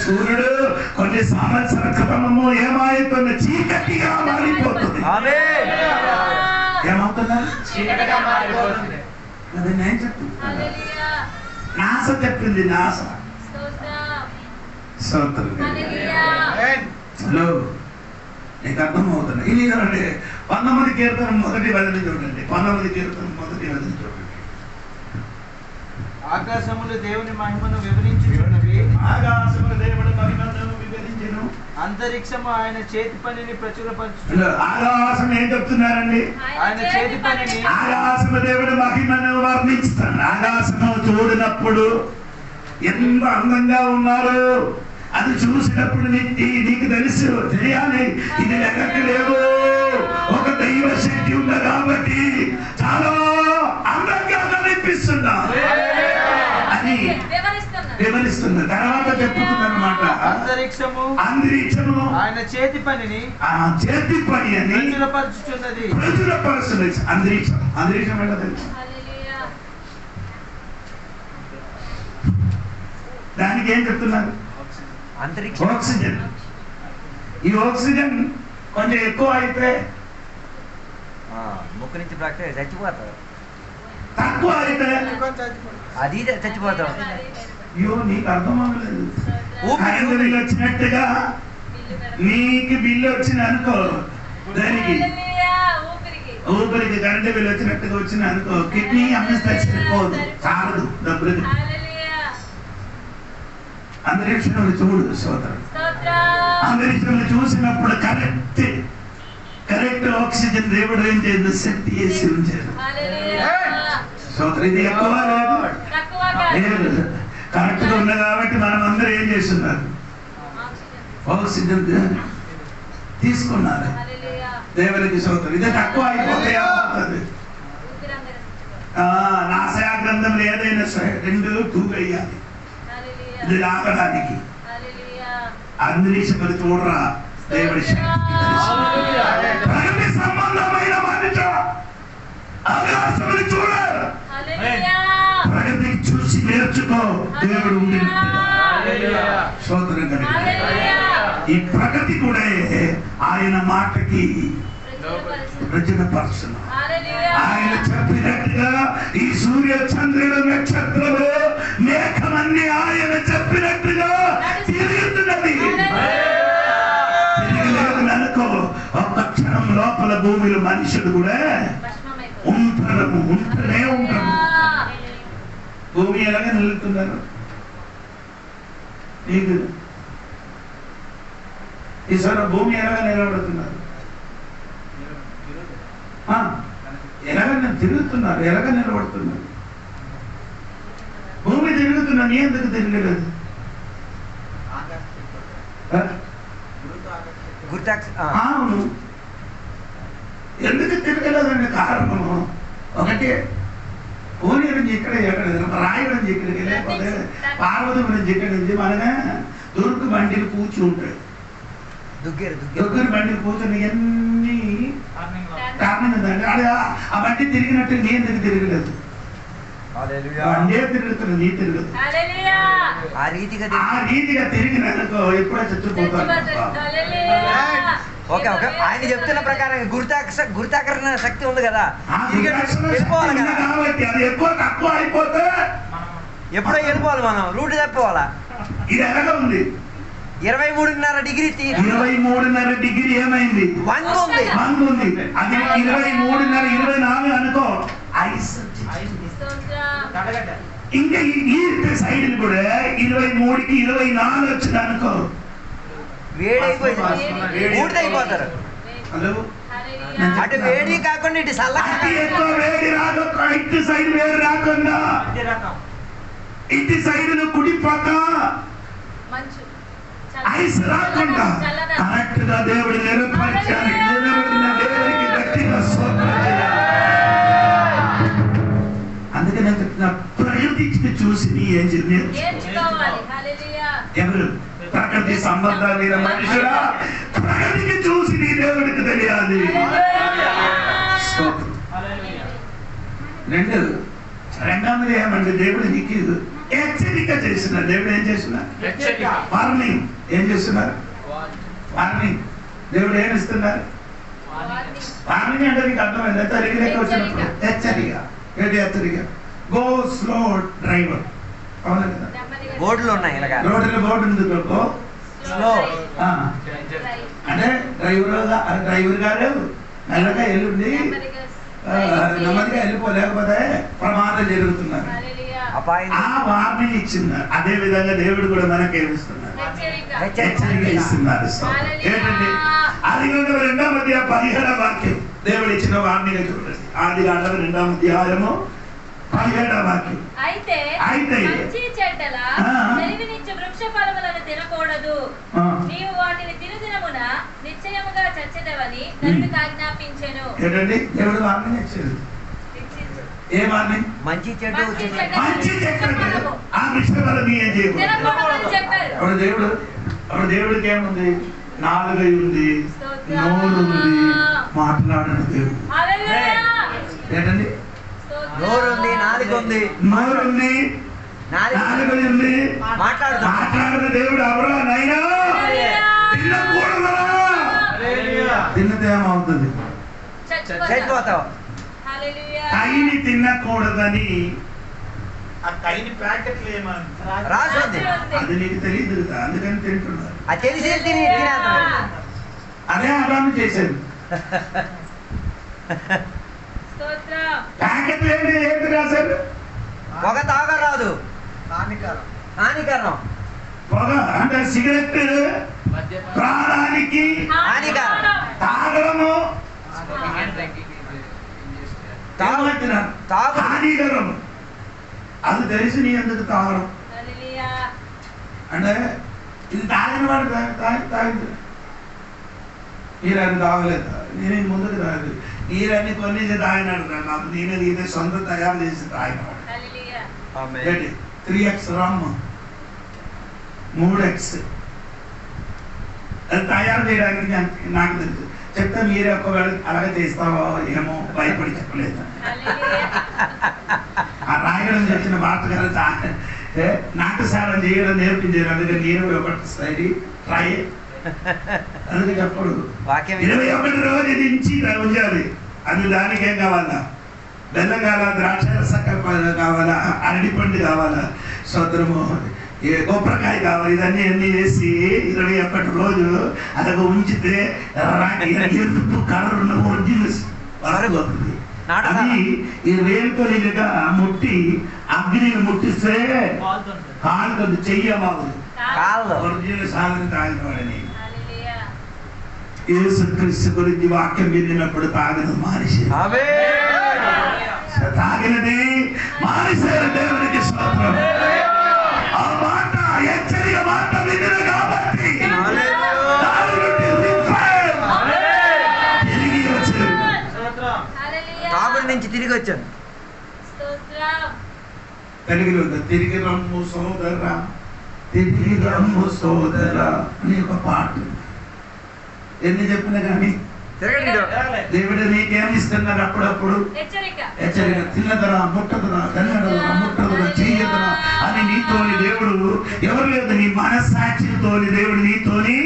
సూర్యుడు కొన్ని సంవత్సర క్రమము ఏమాయితున్న చీకటిగా మారిపోతుంది. ఏమవుతున్నారు? అది నేను చెప్తున్నా. నాస చెప్పింది. నాస హలో, నీకు అర్థమవుతుంది. ఇది చూడండి, 19 కీర్తన మొదటి వదిలి చూడండి. 19 కీర్తన మొదటి వదిలి చూడండి. ఆకాశములు దేవుని మహిమను వివరించుచున్నవి, ఆకాశములు దేవుని మహిమను వివరించును, అంతరిక్షము ఆయన చేతి పనిని ప్రచురపరచు. ఆకాశం ఏం చెప్తున్నారండి? ఆయన చేతి పనిని, ఆకాశము దేవుడి మహిమను వర్ణిస్తాను. ఆకాశము చూడినప్పుడు ఎంత అందంగా ఉన్నారు, అది చూసినప్పుడు నీకు తెలుసు చేయాలి. ఇది లెక్కలేదు, ఒక దైవ శక్తి ఉంది కాబట్టి చాలా అందంగా కనిపిస్తున్నా అని వివరిస్తుంది. తర్వాత చెప్పుతుందన్నమాట. అంతరిక్షము ఆయన చేతి పనిని అని ప్రచురపరచుచున్నది. అంతరిక్షం అంటే తెలుసు. దానికి ఏం చెప్తున్నారు? ఆక్సిజన్. ఈ ఆక్సిజన్ కొంచెం ఎక్కువ అయితే ముక్కు నుంచి చచ్చిపోతారు, తక్కువ అయితే అది చచ్చిపోతాం. అయ్యో, నీకు అర్థం అవ్వలేదు. కరెంటు బిల్లు వచ్చినట్టుగా నీకు బిల్లు వచ్చింది అనుకో, దానికి ఊపిరికి కరెంటు బిల్లు వచ్చినట్టుగా వచ్చింది అనుకో, కిడ్నీ అమ్మేస్తే సరిపోదు, చాలదు డబ్బులు. అంతరిక్షంలో చూడు సోదరుడు, అంతరిక్షంలో చూసినప్పుడు కరెక్ట్ ఆక్సిజన్ దేవుడు ఏం చేయదు, శక్తి వేసి ఉంచారు. సోదరు, ఇది ఎక్కువ లేదు, కరెక్ట్ గా ఉంది కాబట్టి మనం అందరూ ఏం చేస్తున్నారు? ఆక్సిజన్ తీసుకున్నారు. దేవునికి సోదరు, ఇది తక్కువ అయిపోతే నాశయా గ్రంథంలో ఏదైనా సరే 2 తూగయ్యాలి ఇది లాగడానికి. అందరీష్ మరి చూడరా దేవుడి ప్రకృతి సంబంధమైన మనిషి ఆకాశములు చూడరు, ప్రగతికి చూసి నేర్చుకో. దేవుడు ఉండి స్తోత్రం కనుక ఈ ప్రగతి కూడా ఆయన మాటకి ప్రజలపరచను. ఆయన చెప్పినట్టుగా ఈ సూర్య చంద్రుడు నక్షత్రము మేఘమన్నీ ఆయన చెప్పినట్టుగా తిరుగుతున్నది. తిరగలేదు అనుకో, ఒక్క క్షణం లోపల భూమిలో మనుషులు కూడా ఉంటూనే ఉంటారు. భూమి ఎలాగ నిలుతున్నారు నీకు ఈసారి భూమి ఎలాగ నిలబడుతున్నారు, ఎలాగ తిరుగుతున్నారు, ఎలాగ నిలబడుతున్నారు. భూమి తిరుగుతున్నా నీ ఎందుకు తిరగలేదు? అవును, ఎందుకు తిరగలేదండి? కారణము ఒకటి, భూమి నుంచి ఇక్కడే ఎక్కడ రాయి నుంచి ఇక్కడికి లేకపోతే పార్వతి నుంచి ఇక్కడి నుంచి మనగా దుర్గు బండిలు కూర్చి ఉంటాయి. దుగ్గురు బండిలు కూర్చొని ఎన్ని కారణం ఏంటంటే ఆ బండి తిరిగినట్టు నీ ఎందుకు తిరగలేదు? బండే తిరుగుతున్నది, నీ తిరగదు. ఆ రీతిగా తిరిగినందుకో ఎప్పుడో చచ్చిపోతాను. ఓకే ఓకే, ఆయన చెప్తున్న ప్రకారం గురుతాకర్షణ శక్తి ఉంది కదా, కాబట్టి అది ఎక్కువ తక్కువ అయిపోతే ఎప్పుడో వెళ్ళిపోవాలి, మనం రూట్ తప్పిపోవాలా. ఇది ఎలాగ ఉంది? 23.5 డిగ్రీ 23.5 డిగ్రీ ఏమైంది? వంగు ఉంది. అది 23.5 24 అనుకో, ఐస్. ఇంకా ఈ సైడ్ కూడా 23కి 24 వచ్చింది అనుకో, వేడైపోతారు. అటు వేడి కాకుండా ఇటు వేడి రాక ఇటు సైడ్ వేడి రాకుండా ఇటు సైడ్ కుడి పక్క ఐస్ రాకుండా కరెక్ట్ గా దేవుడి నిలబడిన దేవుడికి గట్టిగా అందుకని ప్రకృతికి చూసి నీ ఏం ఎవరు ప్రకృతి సంబంధమైన మనుషులా? ప్రకృతికి చూసి నీ దేవుడికి తెలియాలి. రెండవది ఏమంటే దేవుడు నీకు హెచ్చరిక చేసిన. దేవుడు ఏం చేసిన? వార్నింగ్. ఏం చేస్తున్నారు? వార్నింగ్. దేవుడు ఏమి ఇస్తున్నారు? వార్నింగ్ అంటే నీకు అర్థమైంది. హెచ్చరిక వచ్చినప్పుడు హెచ్చరిక. ఏంటి హెచ్చరిక? Go slow driver. అవునా కదా? బోర్డులు ఉన్నాయి, రోడ్డు బోర్డు ఉంది. స్లో అంటే డ్రైవర్ గారు మెల్లగా వెళ్ళండి, నెమ్మదిగా వెళ్ళిపోలేకపోతే ప్రమాదం జరుగుతున్నారు. ఆ వార్నింగ్ ఇచ్చింది. అదే విధంగా దేవుడు కూడా మనకి ఏమిస్తున్నారు? హెచ్చరిక ఇస్తున్నారు. ఏంటంటే 2వ వాక్యం దేవుడు ఇచ్చిన వార్నింగ్ చూడండి. 2వ అధ్యాయము 17వ వాక్యం. అయితే మంచి చెడ్డల తెలివినిచ్చు వృక్ష ఫలములను తినకూడదు, నీవు వాటిని తినుదినమున నిశ్చయముగా చచ్చెదవని నరునికి ఆజ్ఞాపించెను. ఏంటండి దేవుడు వార్నింగ్ ఇచ్చాడు? ఏ వార్నింగ్? మంచి చెడ్డ ఆ వృక్ష ఫలం ఏం చేయకూడదు. అప్పుడు దేవుడికి ఏముంది? నాలుగై ఉంది, నోరు ఉంది, మాట్లాడని దేవుడు. ఏంటండి? నోరుంది, నాలుగు ఉంది, నోరుంది, నాలుగు ఉంది, మాట్లాడని దేవుడు. ఎవరో నైనా తినకూడదురా, తిన్నది ఏమవుతుంది? చచ్చిపోతావు. కైని తినకూడదని ఆ కైని ప్యాకెట్లు ఏమని అది నీకు తెలియదు కదా, అందుకని తింటున్నారు. అదే అబ్రాహ్మణ చేశాడు. ప్యాకెట్లు ఏంటి రాశారు? పొగ తాగరాదు, హానికరం. పొగ అంటే సిగరెట్ ప్రాణానికి హానికరం. తాగడము హానికరం. అది తెలిసి నీ ఎందుకు తాగడం? అంటే ఇది తాగిన వాడు తాగింది, మీరు అది తాగలేదు, నేను ముందుకు తాగలేదు. నీరన్నీ కొనేసి తాగినాడు. నాకు నేనే ఇదే సొంత తయారు చేసి తాగినాడు. 3x రమ్, 3x అది తయారు చేయడానికి నాకు తెలుసు. చెప్తే మీరే ఒకవేళ అలాగే చేస్తావో ఏమో భయపడి చెప్పలేదు. ఆ రాయడం చెప్పిన భాషగారు నాటసారం చేయడం నేర్పించారు. అందుకని నేను ఒకటి సైడ్ ట్రై అందుకే చెప్పడు 21 రోజు నుంచి ఉంచాలి. అది దానికి ఏం కావాలా? బెల్లం కావాలా, ద్రాక్ష రసం కావాలా, అరటిపండు కావాలా, సోదరము కొబ్బరికాయ కావాలి. ఇదన్నీ అన్ని వేసి 21 రోజు అలాగ ఉంచితే ఎరుపు కలర్ ఉన్న ఒరిజినల్ వస్తుంది. అది ఈ వేలుకొలిగా ముట్టి అగ్నిని ముట్టిస్తే కాలుతుంది, చెయ్యమావు ఒరిజినల్ సాధన తాగినవాడని. యేసుక్రీస్తు గురించి వాక్యం విన్నప్పుడు తాగదు మానేసి, తాగినది మానేశారు. దేవునికి స్తోత్రం. ఆ మాట హెచ్చరిక మాట విన్నది కాబట్టి తిరిగి వచ్చారు. తాగుడు నుంచి తిరిగి వచ్చాను. తెలుగులో తిరిగి రమ్ము సోదరా, తిరిగి రమ్ము సోదరా అని ఒక పాట. ఎన్ని చెప్పినా కానీ దేవుడు నీకేమి ఇస్తున్నారు? అప్పుడప్పుడు హెచ్చరిక. తిన్నదరా, ముట్టదురా, కన్నడదురా, ముట్టదురా, చెయ్యదురా అని నీతోని దేవుడు ఎవరు లేదు, నీ మనస్సాక్షితోని దేవుడు నీతోని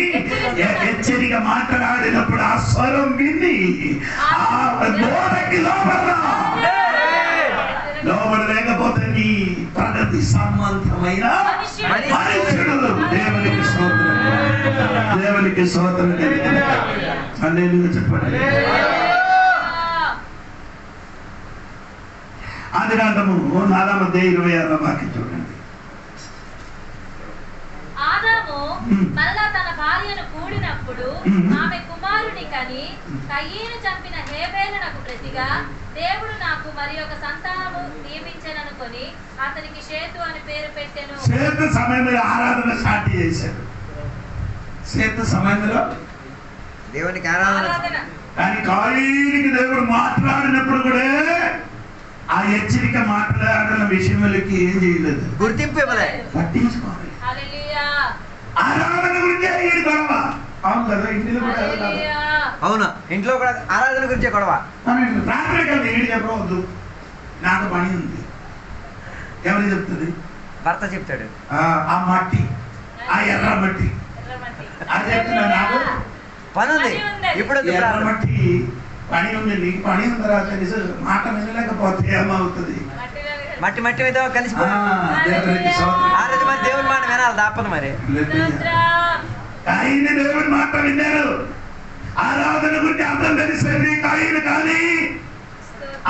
హెచ్చరిక మాట్లాడినప్పుడు ఆ స్వరం విని ఆ బోధకి లోబడలేకపోతే నీ ప్రగతి సంబంధమైన మనుషుడు. దేవునికి స్తోత్రం, దేవునికి స్తోత్రం. హల్లెలూయా చెప్పండి. ఆదికాండము 4:26 వాక్యం చూడండి. ఆదాము మరలా తన భార్యను కూడినప్పుడు ఆమె కుమారుని కని కయీను చంపిన హేబేలునకు ప్రతిగా దేవుడు నాకు మరి ఒక సంతానము నియమించెననుకొని అతనికి షేతు అని పేరు పెట్టెను. షేతు సమయంలో ఆరాధన స్టార్ట్ చేశాడు. షేతు సమయంలో దేవునికి ఆరాధన. కానీ కాయీనికి దేవుడు మాట్లాడినప్పుడు కూడా ఆ హెచ్చరిక మాట్లాడిన విషయములకి ఏం చేయలేదు, గుర్తింపు ఇవ్వలేదు, పట్టించుకోవాలి. ఆరాధన గురించి గొడవ. అవును కదా, ఇంటిలో కూడా అవును, ఇంట్లో కూడా ఆరాధన గురించే గొడవ. రాత్రికి ఏడు చెప్పవద్దు, నాకు పని ఉంది. ఎవరు చెప్తుంది? భర్త చెప్తాడు. ఆ మట్టి, ఆ ఎర్ర మట్టి అది చెప్తున్నా, నాకు పని ఉంది. ఇప్పుడు ఎర్ర మట్టి పని ఉంది, నీకు పని ఉంది రా, తెలుసు. మాట వినలేకపోతే ఏమవుతుంది? మట్టి మట్టి మీద కలిసి ఆ రోజు మరి దేవుని మాట వినాలి, దాపదు. మరి కాయని దేవుడి మాట విన్నారు, ఆరాధన గురించి అర్థం తెలిసింది. కాయని కానీ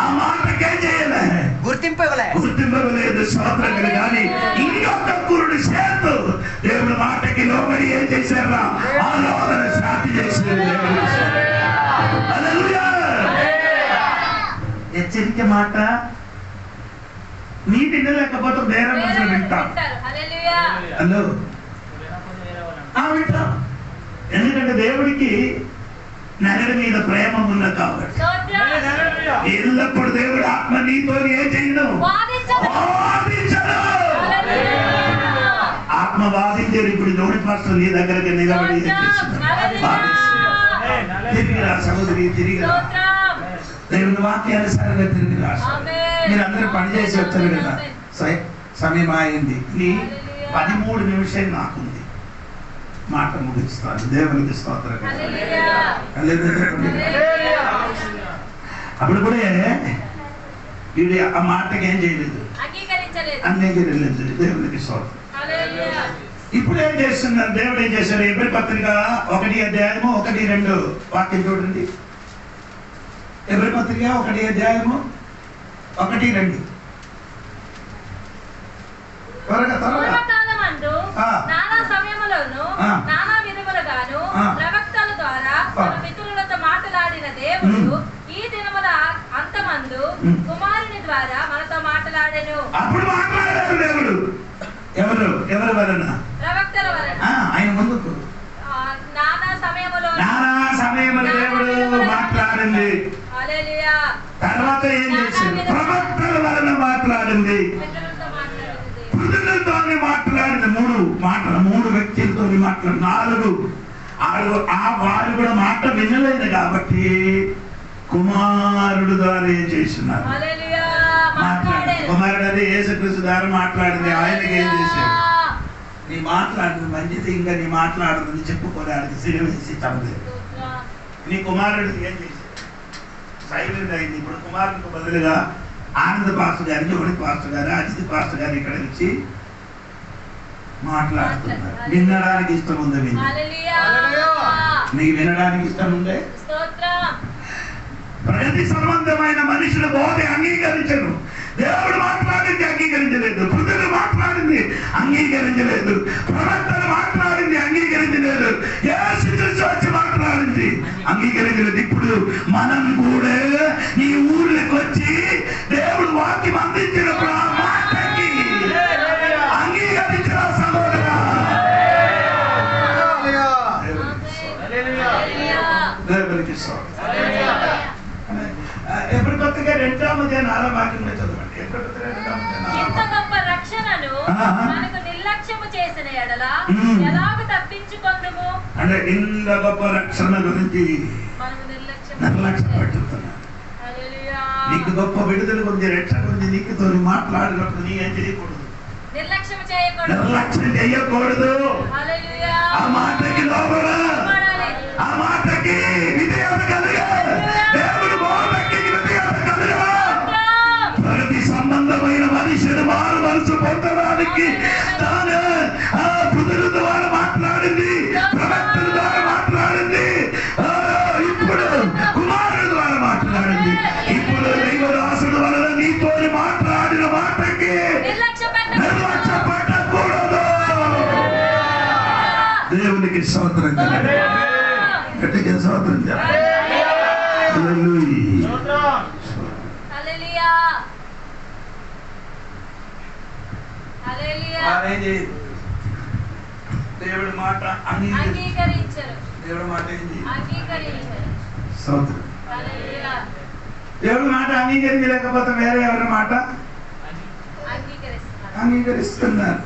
ఆ మాటకేం చేయలే, గుర్తింపు ఇవ్వలేదు. స్తోత్రం కానీ ఇంకొక కురుడు చేతు దేవుడి మాటకి లోబడి ఏం చేశారా? ఆరాధన స్టార్ట్ చేశారు. హల్లెలూయా. హెచ్చరిక మాట నీ వినలేకపోతే వేరే మనుషులు వింటారు. హలో, వింటాం. ఎందుకంటే దేవుడికి నగరి మీద ప్రేమ ఉన్న కాబట్టి ఎల్లప్పుడు దేవుడు ఆత్మ నీతో ఏం చేయను, ఆత్మ వాదించారు. ఇప్పుడు నోటి పాస్టర్ నీ దగ్గరకి నిలబడి తిరిగి రా సహోదరి, తిరిగి రా, దేవుని వాక్యానుసారంగా తిరిగి రా. మీరందరూ పనిచేసి వచ్చారు కదా, సమయం అయింది. నీ 13 నిమిషాలు నాకుంది, మాట ముగిస్తాను. దేవునికి స్తోత్రం. అప్పుడు కూడా వీడు ఆ మాటకి ఏం చేయలేదు, అంగీకరించలేదు. దేవునికి స్తోత్రం. ఇప్పుడు ఏం చేస్తున్నారు? దేవుడు ఏం చేశారు? ఎబ్రీ పత్రిక 1:1-2 వాక్యం చూడండి. ఎబ్రీ పత్రిక 1:1-2 త్వరగా త్వరగా. నానా సమయములోను నానా విధములుగాను ప్రవక్తల ద్వారా తన పితరులతో మాట్లాడిన దేవుడు ఈ దినముల అంతమందు కుమారుని ద్వారా మనతో మాట్లాడెను. అప్పుడు మాట్లాడారు దేవుడు. ఎవరు వలన? ప్రవక్తల వలన. ఆయన ముందుకు నానా సమయములో దేవుడు మాట్లాడింది. హల్లెలూయా. తర్వాత ఏం చేసింది? ప్రవక్తల వలన మాట్లాడింది, మృదులతో మాట్లాడింది. మూడు వ్యక్తులతో మాట్లాడి 4 వారు కూడా మాట వినలేదు కాబట్టి కుమారుడు ద్వారా ఏం చేస్తున్నారు? మాట్లాడారు. కుమారుడు అదే యేసుక్రీస్తు ద్వారా మాట్లాడింది. ఆయనకి ఏం చేశాడు? నీ మాట్లాడింది మంచిది, ఇంకా నీ మాట్లాడుతుంది చెప్పుకోవడానికి సిలువ వేసి చంపలేదు. నీ కుమారుడు ఏం చేశాడు? సైలెంట్ అయింది. ఇప్పుడు కుమారుడికి బదులుగా ఆనంద పాస్టర్ గారు, జోడి పాస్టర్ గారు, అజిత్ పాస్టర్ గారు ఇక్కడ వచ్చి మాట్లాడుతున్నారు. వినడానికి ఇష్టం ఉందా? నీకు వినడానికి ఇష్టం ఉందే? ప్రగతి సంబంధమైన మనుషుల బోధ అంగీకరించరు. దేవుడు మాట్లాడింది అంగీకరించలేదు, ప్రజలు మాట్లాడింది అంగీకరించలేదు, ప్రవక్తలు మాట్లాడింది అంగీకరించలేదు, యేసుక్రీస్తు వచ్చి మాట్లాడింది అంగీకరించలేదు. ఇప్పుడు మనం కూడా ఈ ఊర్లోకి వచ్చి దేవుడు వాక్యం అందించినప్పుడు ఆ మాటకి అంగీకరించిన సహోదరా, దేవునికి ఎప్పుడు కొత్తగా 2వ అధ్యాయం 4వ వాక్యంలో చదవండి. ఎప్పుడు కొత్తగా 2వ అధ్యాయం ఇంత గొప్ప రక్షణను మనకు నిర్లక్ష్యము చేసిన ఎడల ఎలాగ తప్పించుకొందుము? అంటే ఇంత గొప్ప రక్షణ గురించి మనము నిర్లక్ష్యం పట్టుతున్నా. నీకు గొప్ప విడుదల గురించి, రక్షణ గురించి నీకుతో మాట్లాడినప్పుడు నీ ఏం చేయకూడదు? నిర్లక్ష్యం చేయకూడదు. నిర్లక్ష్యం చేయకూడదు. ఆ మాటకి లోబడు, ఆ మాటకి విధేయత కలగాలి. దేవుడు బోధకి విధేయత కలగాలి. ప్రగతి సంబంధమైన మనిషిని మారు మనసు పొందడానికి తాను ఆ పురుషుల ద్వారా మాట్లాడింది, ప్రవక్తల ద్వారా మాట్లాడింది, ఇప్పుడు కుమారుల ద్వారా మాట్లాడింది. ఇప్పుడు దైవదాసుడు వలన నీతో మాట్లాడిన మాటకి నిర్లక్ష్య పెట్టకూడదు. దేవునికి స్తోత్రం కలగాలి. గట్టిగా స్తోత్రం చేయాలి. దేవుడి మాట అంగీకరించరు. దేవుడి మాట ఏంటి? స్తోత్రం. దేవుడి మాట అంగీకరించలేకపోతే వేరే ఎవరి మాట అంగీకరిస్తున్నారు?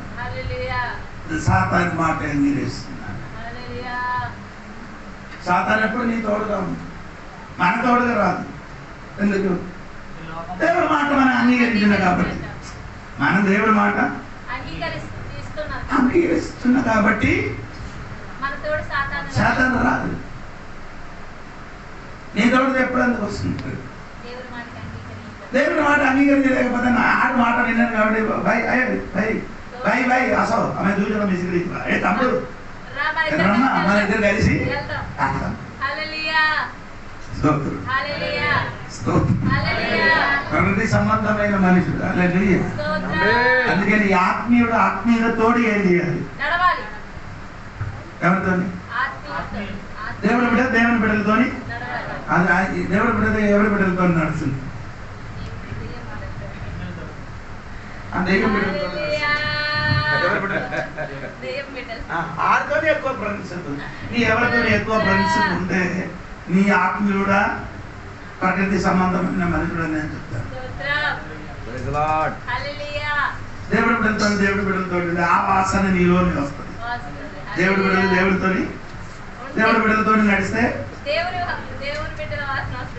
సాతాను మాట అంగీకరిస్తున్నారు. సాతాను ఎప్పుడు నీ తోడుగా ఉంది, మన తోడుగా రాదు. ఎందుకు? దేవుడి మాట మనం అంగీకరించిన కాబట్టి, మనం దేవుడి మాట అంగీకరిస్తున్నా కాబట్టి సాతాను రాదు. నీ తోడు ఎప్పుడు అందుకు వస్తుంది? దేవుడి మాట అంగీకరించలేకపోతే ఆడు మాట విన్నాను కాబట్టి భయ్ భయ్ భయ్ భయ్ అసలు ఆమె చూసిన మిసిరి ఏ తమ్ముడు రమ్మా మన ఇద్దరు కలిసి ప్రకృతి సంబంధమైన మనుషుడు. అందుకని ఆత్మీయుడు ఆత్మీయులతోటి ఏం చేయాలి? ఎవరితో? దేవుడి బిడ్డ దేవుని బిడ్డలతోని, అది దేవుడి బిడ్డ ఎవరి బిడ్డలతో నడుస్తుంది. ఆడితో ఎక్కువ ఫ్రెండ్షిప్. నీ ఎవరితో ఎక్కువ ఫ్రెండ్షిప్ ఉంటే నీ ఆత్మీయుడా ప్రకృతి సంబంధమైన మనుషుడు నేను చెప్తాను. దేవుడి బిడ్డలతో ఆ వాసన నీలోని వస్తుంది. దేవుడి బిడ్డలతో నడిస్తే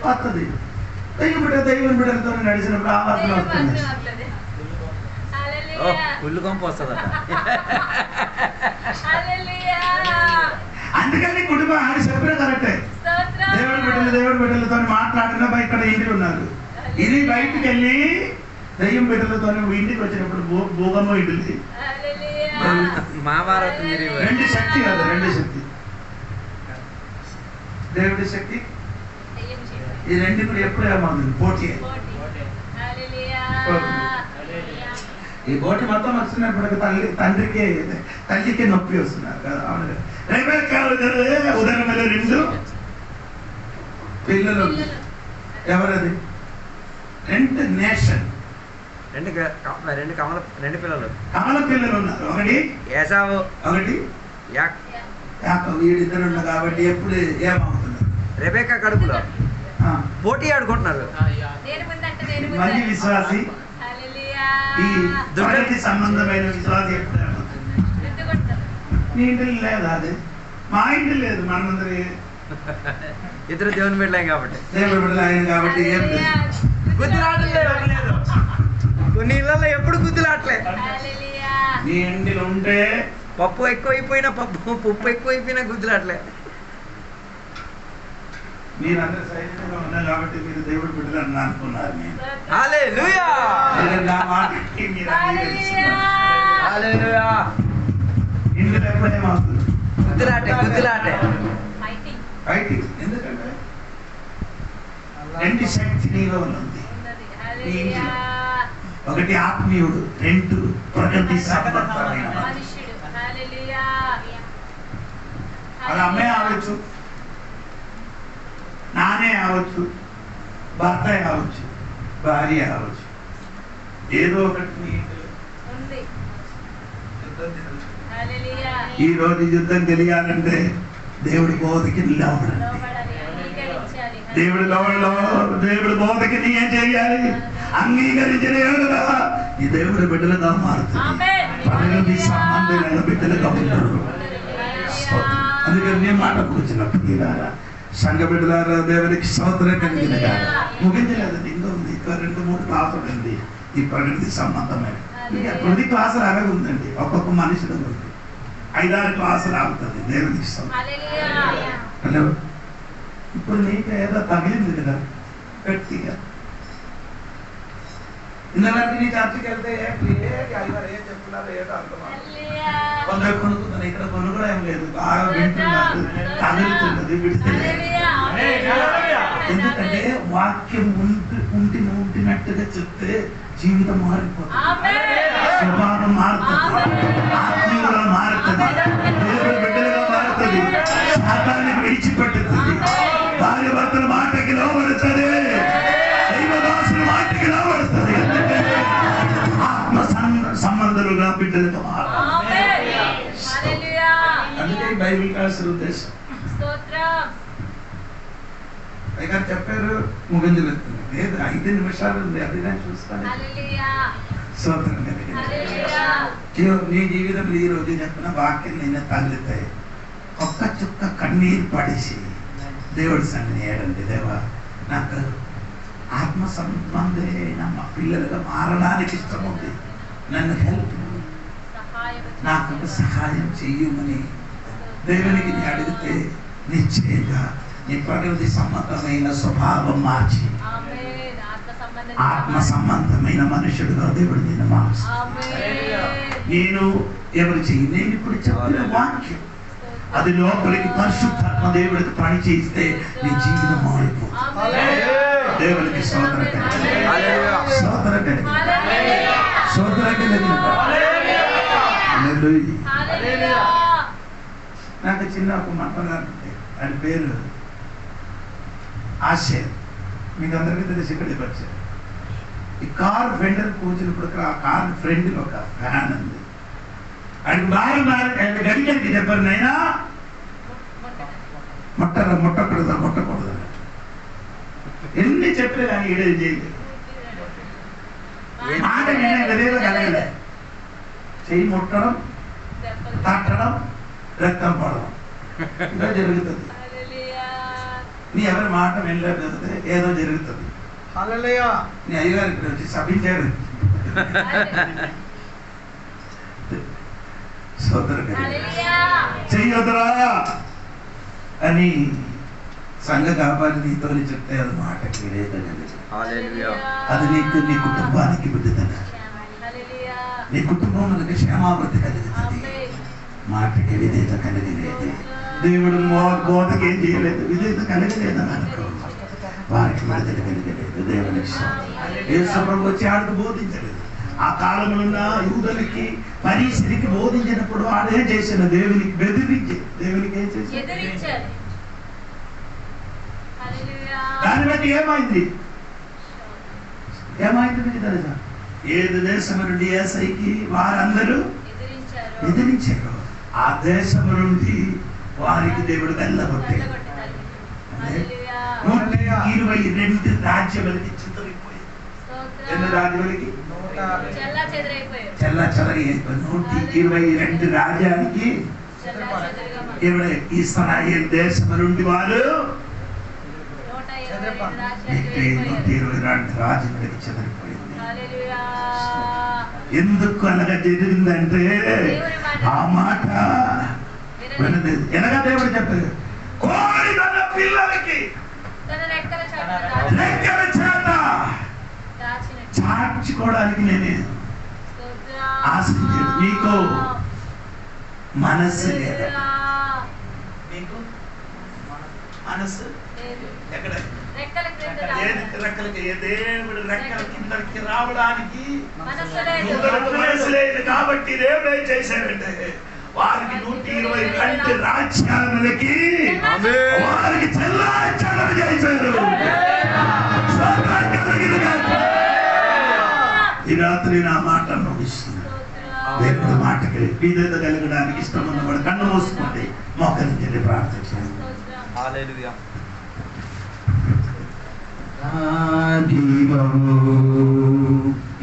వస్తుంది. దేవుని బిడ్డలతో నడిచినప్పుడు ఆ వాసన వస్తుంది. అందుకని కుటుంబం ఆడి చెప్పిన కరెక్టే. దేవుడి బిడ్డలతో మాట్లాడిన ఇక్కడ ఇంటికి ఉన్నారు. ఇది బయటికి వెళ్ళి దయ్యం బిడ్డలతో ఇంటికి వచ్చినప్పుడు భూగమ్మ ఇంటికి 2 శక్తి కదా, 2 శక్తి. దేవుడి శక్తి ఈ 2 కూడా ఎప్పుడు ఏమవుతుంది? పోటీ. ఈ పోటీ మొత్తం వచ్చినప్పుడు తల్లికి నొప్పి వస్తున్నారు కదా. ఉదాహరణ 2 పిల్లలు. ఎవరది? 2 నేషన్, 2 పిల్లలు, కమల పిల్లలు ఉన్నారు. ఒకటి ఏసావు, ఒకటి యాకోబు. వీడిద్దరు ఉన్నారు కాబట్టి ఎప్పుడు ఏమవుతున్నారు? రెబెక్కా కడుపులో పోటీ ఆడుకుంటున్నారు. మంచి విశ్వాసి ఈ ప్రకృతి సంబంధమైన విశ్వాసి ఎప్పుడు మీ ఇంటిలో లేదా? అది మా ఇంటి లేదు, మనందరి ఇద్దరు దేవుని బిడ్డలేం కాబట్టి, దేవుడి బిడ్డలు ఆయన కాబట్టి ఏం లేదు. గుద్దులాటలేదు. కొన్ని ఇళ్ళల్లో ఎప్పుడు గుద్దులాటలే. మీ ఇంటిలో ఉంటే పప్పు ఎక్కువైపోయినా ఉప్పు ఎక్కువైపోయినా గుద్దులాటలే. మీరందరూ సైలెంట్గా ఉన్నారు కాబట్టి మీరు దేవుడి బిడ్డలు అని అనుకున్నారు. హల్లెలూయా. నా మాటకి మీరు హల్లెలూయా. ఇందులో ఎప్పుడేమవుతుంది? గుద్దులాటే. ఫైటింగ్. ఎందుకంటే రెండు శక్తి నీలో ఉంది. ఒకటి ఆత్మీయుడు, రెండు ప్రకృతి సంబంధమైన మనుషుడు. అది అమ్మే అవ్వచ్చు, నానే అవ్వచ్చు, భర్త అవ్వచ్చు, భార్య అవ్వచ్చు, ఏదో ఒకటి. ఈ రోజు యుద్ధం తెలియాలంటే దేవుడి బోధకి నిలబడండి. దేవుడి బోధకి నీ ఏం చేయాలి? అంగీకరించిన ఈ దేవుడి బిడ్డలుగా మారుతుంది. ప్రకృతి సంబంధమైన బిడ్డలుగా ఉంటారు. అందుకని నేను మాట కూర్చున్నప్పుడు సంఘ బిడ్డలారా దేవునికి స్తోత్రం కలిగిన ముగించలేదు. ఇంకా ఉంది, ఇంకా 2-3 క్లాసులు ఉంది ఈ ప్రకృతి సంబంధమైన. ఇంకా ప్రతి క్లాసులు అలాగే ఉందండి. ఒక్కొక్క మనుషులు ఉంది, 5-6 క్లాసులు ఆగుతుంది. దేవునికి హలో. ఇప్పుడు నీకు ఏదో తగిలింది కదా గట్టిగా. ఇంతవరకు నీ చర్చకి వెళ్తే ఏం చెప్తున్నారు ఏదో అర్థమా? కొందరు కొనుక్కున్నారు, ఇక్కడ కొను కూడా ఏం లేదు. బాగా వింటున్నారు, తగులుతున్నది, విడుతున్నది. ఎందుకంటే వాక్యం ఉంటినట్టుగా చెప్తే జీవితం మారిపోతుంది, స్వభావం మారుతుంది, ఆత్మీయులుగా మారుతుంది, దేవుడి బిడ్డలుగా మారుతుంది, శాతానికి విడిచిపెట్టుతుంది, భార్య భర్తల మాటకి లోబడుతుంది, దైవదాసుల మాటకి లోబడుతుంది. ఆత్మ సంబంధాలుగా బిడ్డలుగా మారుతుంది. అందుకే బైబిల్ రాసిన ఉద్దేశం. పైగా చెప్పారు ముగింజు లేదు, 5 నిమిషాలు ఉంది, అది నేను చూస్తాను. స్తోత్రం కలిగింది. నీ జీవితంలో ఈ రోజు చెప్పిన వాక్యం నేను తగిలితే ఒక్క చుక్క కన్నీరు పడేసి దేవుడి సన్నిధిని ఏడండి. దేవా, నాకు ఆత్మ సంబంధమైన మా పిల్లలుగా మారడానికి ఇష్టం ఉంది, నన్ను హెల్ప్, నాకు సహాయం చెయ్యమని దేవునికి నీ అడిగితే నిశ్చయంగా నీ ప్రకృతి సంబంధమైన స్వభావం మార్చి ఆత్మ సంబంధమైన మనుషుడుగా దేవుడు నేను మార్చుతాను. నేను ఎవరు చెయ్యి, నేను ఇప్పుడు చెప్పిన వాక్యం అది లోపలికి పరిశుద్ధాత్మ దేవుడికి పని చేస్తే నీ జీవితం మారిపోతుంది. దేవుడికి స్తోత్రం నాకు చిన్న ఒక మంటగారు ఆయన పేరు ఆశయం, మీకు అందరికీ తెలిసి ఇక్కడికి వచ్చారు. ఈ కార్ ఫెండర్ కూర్చున్నప్పుడు ఆ కార్ ఫ్రెండ్ ఒక ఫ్యాన్ ఉంది. ఆయనకు ఆయన గడికి చెప్పారు, నైనా ముట్టకూడదు ఎన్ని చెప్పలే కానీ ఈడే చేయలేదు. మాట వినేదో కలగలే. చెయ్యి ముట్టడం, తట్టడం, రక్తం పడడం ఇంకా జరుగుతుంది. నీ ఎవరి మాట వెళ్ళలేకపోతే ఏదో జరుగుతుంది. నీ అయ్యగారు ఇక్కడ వచ్చి సభించారు, చెయ్యొద్దురా అని సంఘ కాపాలి నీతో చెప్తే అది మాటకి విడేదనేది. అది నీకు నీ కుటుంబానికి విడుదల, నీ కుటుంబంలో క్షేమాభివృద్ధి కలుగుతుంది. మాటకి విధేత కలిగలేదు, దేవుడు బోధకి ఏం చేయలేదు, విధేత కలిగలేదని అనుకో, వారికి విడుదల కలిగలేదు. దేవుని యేసు ప్రభు వచ్చి ఆడికి బోధించలేదు. ఆ కాలంలో ఉన్న యూదులకి పరిస్థితికి బోధించినప్పుడు ఆడే చేసిన దేవునికి బెదిరించి, దేవునికి ఏం చేశారు? దాన్ని బట్టి ఏమైంది మీకు తెలుసా? ఏదు దేశం నుండి ఏసైకి వారందరూ ఎదిరించారు. ఆ దేశం నుండి వారికి దేవుడు వెళ్ళగొట్టాడు. 122 రాజ్యములకి చిత్తరిపోయింది. ఎన్ని రాజ్యములకి? చెల్లా చెదరైపోయింది. 122 రాజ్యానికి ఇశ్రాయేలు దేశం నుండి వారు 122 రాజ్యములకి చెదరిపోయింది. ఎందుకు అలాగా జరిగిందంటే ఆ మాట ఎలాగా దేవుడు చెప్పారు, కోడి తన పిల్లలకి రెక్కల చేత చార్చుకోవడానికి నేనే ఆశ. నీకు మనస్సు లేదా? నీకు మనస్సు ఎక్కడ? రెక్కలకి దేవుడు రెక్కల కిందకి రావడానికి మనసు లేదు. కాబట్టి దేవుడు ఏం చేశాడంటే వారికి 122 రాజ్యాలకి వారికి చెల్లాచెదరు చేశారు. ఈ రాత్రి నా మాట ముగిస్తున్నాను. దేవుడి మాటకి విధేయత కలగడానికి ఇష్టం ఉన్నవాడు కన్ను మూసుకుంటే మోకరించి ప్రార్థన చేయండి. హల్లెలూయా.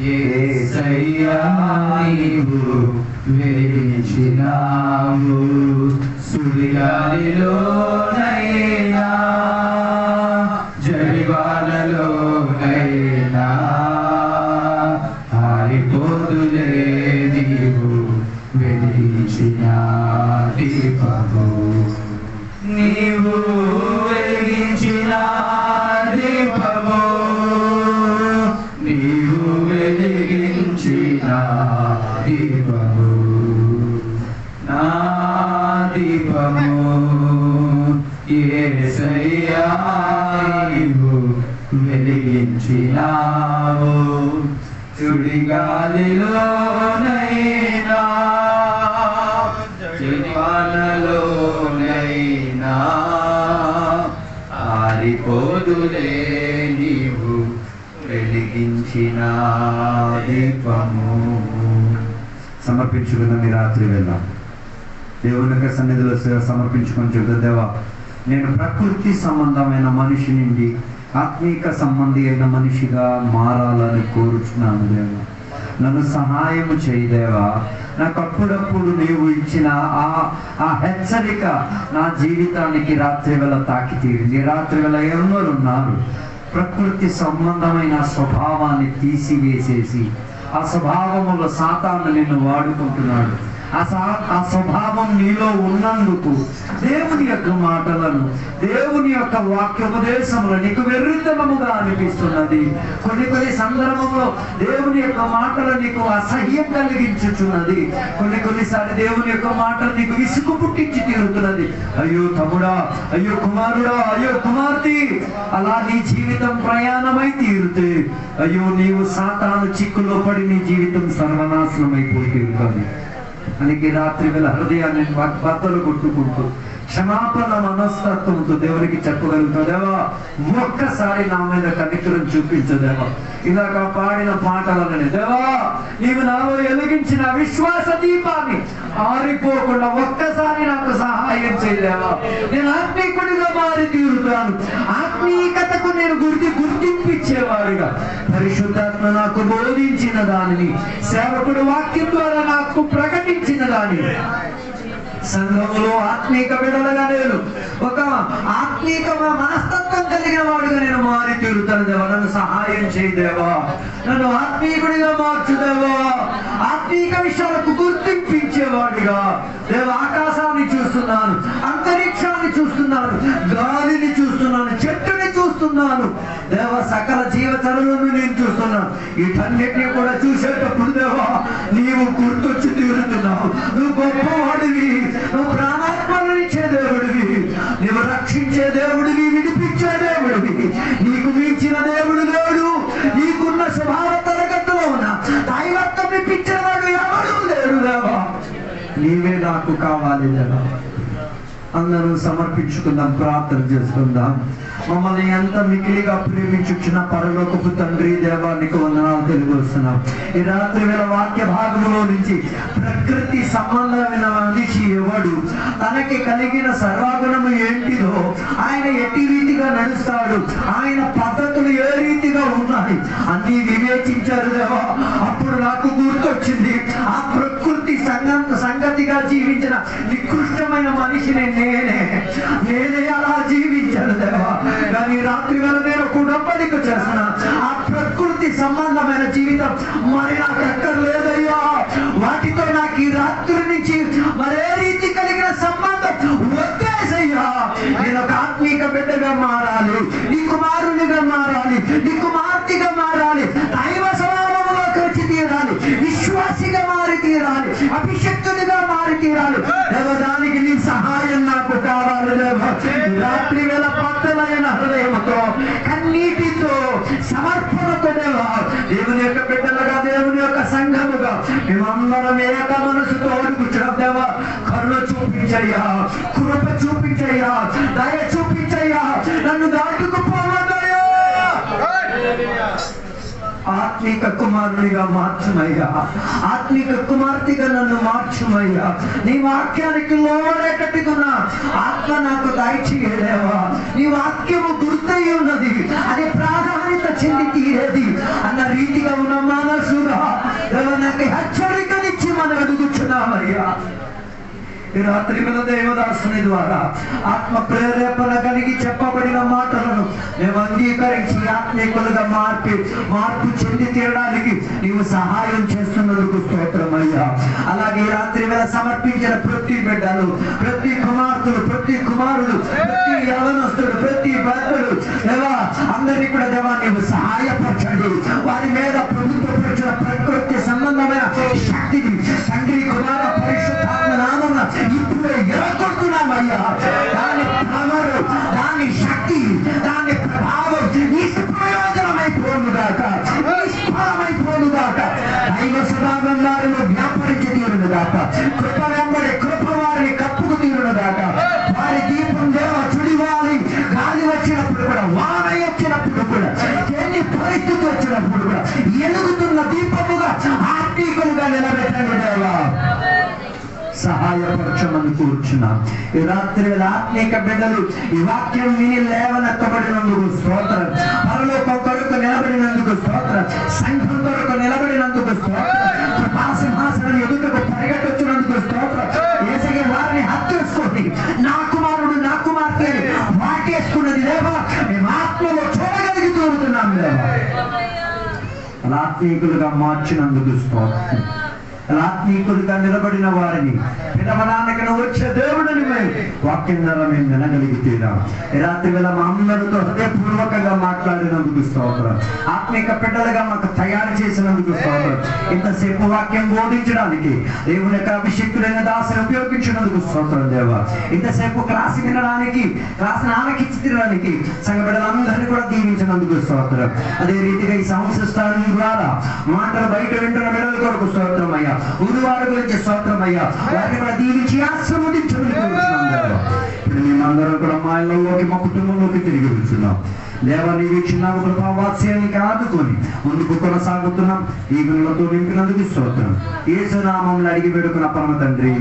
యేసయ్యా నీవు వెలిగించినావు, సుడిగాలిలోనైనా జడివానలోనైనా ఆరిపోదులే నీవు వెలిగించిన దీపము. నీవు వెలిగించిన దీపము, నీవు వెలిగించిన దీపము, నా దీపము యేసయ్యా నీవు వెలిగించినావు, సుడిగాలిలోనైనా జడివానలోనైనా ఆరిపోదులే నీవు వెలిగించిన దీపము. సమర్పించుకున్న మీ రాత్రి వేళ దేవుని యొక్క సన్నిధిలో సమర్పించుకొని చెబుతా, దేవా నేను ప్రకృతి సంబంధమైన మనిషి నుండి ఆత్మీక సంబంధి అయిన మనిషిగా మారాలని కోరుచున్నాను. దేవా నన్ను సహాయం చేయదేవా. నాకు అప్పుడప్పుడు నీవు ఇచ్చిన ఆ హెచ్చరిక నా జీవితానికి రాత్రి వేళ తాకి తీరింది. రాత్రి వేళ ఎవరు ఉన్నారు ప్రకృతి సంబంధమైన స్వభావాన్ని తీసివేసేసి ఆ స్వభావములో సాతాను నిన్ను వాడుకుంటున్నాడు. ఆ స్వభావం నీలో ఉన్నందుకు దేవుని యొక్క మాటలను, దేవుని యొక్క వాక్యోపదేశములు నీకు వెర్రితనముగా అనిపిస్తున్నది. కొన్ని సందర్భంలో దేవుని యొక్క మాటలు నీకు అసహ్యం కలిగించుచున్నది. కొన్నిసార్లు దేవుని యొక్క మాటలు నీకు విసుగు పుట్టించి తీరుతున్నది. అయ్యో తమ్ముడా, అయ్యో కుమారుడా, అయ్యో కుమార్తె, అలా నీ జీవితం ప్రయాణమై తీరుతే అయ్యో నీవు సాతాను చిక్కులో పడి నీ జీవితం సర్వనాశనం అయిపోయి తీరుతుంది. అందుకే రాత్రి వేళ హృదయాన్ని బద్దలు కొట్టుకుంటూ క్షమాపణ మనస్తత్వంతో దేవునికి చెప్పగలుగుతావు. దేవా ఒక్కసారి నా మీద కనికరం చూపించదేవా. ఇలాగ పాడిన పాటలని దేవా నీవు నాలో వెలిగించిన విశ్వాస దీపాన్ని ఆరిపోకుండా ఒక్కసారి నాకు సహాయం చేయలేవా. నేను ఆత్మీకుడిగా మారి తీరుతాను. ఆత్మీయతకు నేను గుర్తింపిచ్చేవాడిగా పరిశుద్ధాత్మ నాకు బోధించిన దానిని, సేవకుడు వాక్యం ద్వారా నాకు ప్రకటించిన దానిని సంఘంలో ఆత్మీక బిడ్డలుగా నేను ఒక ఆత్మీక మనస్తత్వం కలిగిన వాడిగా నేను మారి తీరుతాను. దేవా నన్ను సహాయం చేయదేవా. నన్ను ఆత్మీకుడిగా మార్చుదేవా. ఆత్మీక విషయాలకు గుర్తింపించేవాడిగా దేవ ఆకాశాన్ని చూస్తున్నాను, అంతరిక్షాన్ని చూస్తున్నాను, గాలిని చూస్తున్నాను, చెట్టుని చూస్తున్నాను దేవ, సకల జీవచరులను నేను చూస్తున్నాను. వీటన్నిటినీ కూడా చూసేటప్పుడు దేవా నీవు గుర్తొచ్చి తీరుతున్నావు. నువ్వు గొప్పవాడివి, నువ్వు ప్రాణాత్మను ఇచ్చే దేవుడివి, నువ్వు రక్షించే దేవుడివి, విడిపించే దేవుడివి. నీకు మించిన దేవుడు లేడు. నీకున్న స్వభావ తరగతిలో ఉన్న దైవత్వం ఇప్పించేవాడు ఎవడు లేడు దేవా. నీవే నాకు కావాలి దేవా. అందరం సమర్పించుకుందాం, ప్రార్థన చేసుకుందాం. మమ్మల్ని ఎంత మిగిలిగా ప్రేమించుచున్న పరలోకపు తండ్రి దేవానికి వందనాలు తెలియజేస్తున్నాం. ఈ రాత్రి వేళ వాక్య భాగంలో నుంచి ప్రకృతి సంబంధమైన మనిషి ఎవడు, తనకి కలిగిన సర్వగుణము ఏంటిదో, ఆయన ఎట్టి రీతిగా నడుస్తాడు, ఆయన పద్ధతులు ఏ రీతిగా ఉన్నాయి అన్ని వివేచించారు దేవా. అప్పుడు నాకు గుర్తొచ్చింది, ఆ ప్రకృతి సంగతిగా జీవించిన నికృష్టమైన మనిషిని నేనే అలా జీవించాను దేవా. కానీ రాత్రి వేళ నేను కుటుంబానికి చేస్తున్నా, ఆ ప్రకృతి సంబంధమైన జీవితం మరి నాకు ఎక్కర్లేదయ్యా. వాటితో నాకు ఈ రాత్రి నుంచి మరే రీతి కలిగిన సంబంధం వద్దేసయ్యా. నేను ఒక ఆత్మీక బిడ్డగా మారాలి, నీ కుమారునిగా మారాలి, నీ కుమార్తెగా మారాలి, దైవ స్వభావంలోకి వచ్చి తీరాలి, విశ్వాసిగా మారి తీరాలి, అభిషక్తునిగా మారి తీరాలి. దేవదానికి నీ సహాయం నాకు కావాలి దేవా. రాత్రి వేళ బద్దలైన హృదయంతో, కన్నీటితో, సమర్పణతో దేవా, దేవుని యొక్క బిడ్డలుగా, దేవుని యొక్క సంఘముగా మేమందరం ఏక మనసుతో అడుగుచున్నాం దేవా. కరుణ చూపించయ్యా, కృప చూపించయ్యా, దయ చూపించయ్యా, నన్ను దాటుకుపోవద్దయ్యా. ఆత్మిక కుమారునిగా మార్చుమయ్యా, ఆత్మిక కుమార్తెగా నన్ను మార్చుమయ్యా. నీ వాక్యానికి లోడెక్కట్టుకున్నా ఆత్మ నాకు దయచేయలేవా. నీ వాక్యము గుర్తయి ఉన్నది, అది ప్రాధాన్యత చెంది తీరేది అన్న రీతిగా ఉన్న మనసుగా నాకు హెచ్చరికనిచ్చి మనం అడుగుచున్నామయ్యా. ఈ రాత్రి మీద దేవదాసుని ద్వారా ఆత్మ ప్రేరేపణ కలిగి చెప్పబడిన మాటలను మేము అంగీకరించి ఆత్మీకులుగా మార్పు చెంది తీరడానికి నీవు సహాయం చేస్తున్నందుకు స్తోత్రమయ్యా. అలాగే ఈ రాత్రి మీద సమర్పించిన ప్రతి బిడ్డలు, ప్రతి కుమార్తెలు, ప్రతి కుమారుడు, ప్రతి యవనస్తుడు, ప్రతి భక్తుడు దేవా, అందరినీ కూడా దేవా నీవు సహాయపరచండి. వారి మీద ప్రభుత్వపరిచిన ప్రకృతి సంబంధమైన శక్తిని తండ్రి కుమార పరిశుద్ధాత్మ నామమున ఇప్పుడే ఎరగొడుతున్నామయ్యా. దాని పవరు, దాని శక్తి, దాని ప్రభావం నిష్ప్రయోజనమైపోనుగాక, నిష్ఫలమైపోనుగాక. దైవ స్వభావం వారిలో వ్యాపరించి తీరునుగాక, కృప వెంబడి కృప వారిని కప్పుకు తీరునుగాక. వారి దీపం దేవ చుడివాలి, గాలి వచ్చినప్పుడు కూడా, వాన వచ్చినప్పుడు కూడా, ఎన్ని పరిస్థితి వచ్చినప్పుడు కూడా ఎలుగుతున్న దీపముగా ఆత్మీకులుగా నిలబెట్టండి దేవా. సహాయపరచమని కూర్చున్నాం. ఈ రాత్రి ఆత్మీక బిడ్డలు ఈ వాక్యం విని లేవనెత్తబడినందుకు స్తోత్రం, పరలోకం కొరకు నిలబడినందుకు స్తోత్రం, సంఘం కొరకు నిలబడినందుకు స్తోత్రం, సింహాసనం ఎదుటకు పరిగెట్టొచ్చినందుకు స్తోత్రం. యేసయ్య వారిని హత్తుకొని నా కుమారుడు, నా కుమార్తె వాటేసుకున్నది దేవా మేము ఆత్మలో చూడగలిగి తోడుతున్నాం దేవా. ఆత్మీకులుగా మార్చినందుకు స్తోత్రం. ఆత్మీకులుగా నిలబడిన వారిని పిలవడానికి వచ్చే దేవుడిని మేము వాక్యం ద్వారా మేము వినగలిగితేరా. ఈ రాత్రి వేళ మా అందరితో హృదయపూర్వకంగా మాట్లాడినందుకు స్తోత్రం. ఆత్మీక బిడ్డలుగా మాకు తయారు చేసినందుకు స్తోత్రం. ఇంతసేపు వాక్యం బోధించడానికి దేవుని యొక్క అభిషేకులైన దాసుని ఉపయోగించినందుకు స్తోత్రం దేవా. ఇంతసేపు క్లాస్ వినడానికి, క్లాస్ ఆలకించి తినడానికి సంఘ బిడ్డలందరినీ కూడా దీవించినందుకు స్తోత్రం. అదే రీతిగా ఈ సంస్థానం ద్వారా మాటలు బయట వింటున్న బిడ్డల కొరకు స్తోత్రం అయ్యా. గురువారి గురించి స్తోత్రం అయ్యా. వారిని కూడా దీవించి ఆశీర్వదించమని కోరుతున్నాం దేవా. ఇప్పుడు మేమందరం కూడా మా ఇళ్లలోకి, మా కుటుంబంలోకి తిరిగి వెళ్తున్నాం దేవా. నీవు ఇచ్చిన కృపావాత్స్యానికి ఆదుకొని ముందుకు కొనసాగుతున్నాం. ఈ గుణలతో నింపినందుకు స్తోత్రం. యేసు నామములో అడిగి వేడుకున్న పరమ తండ్రి,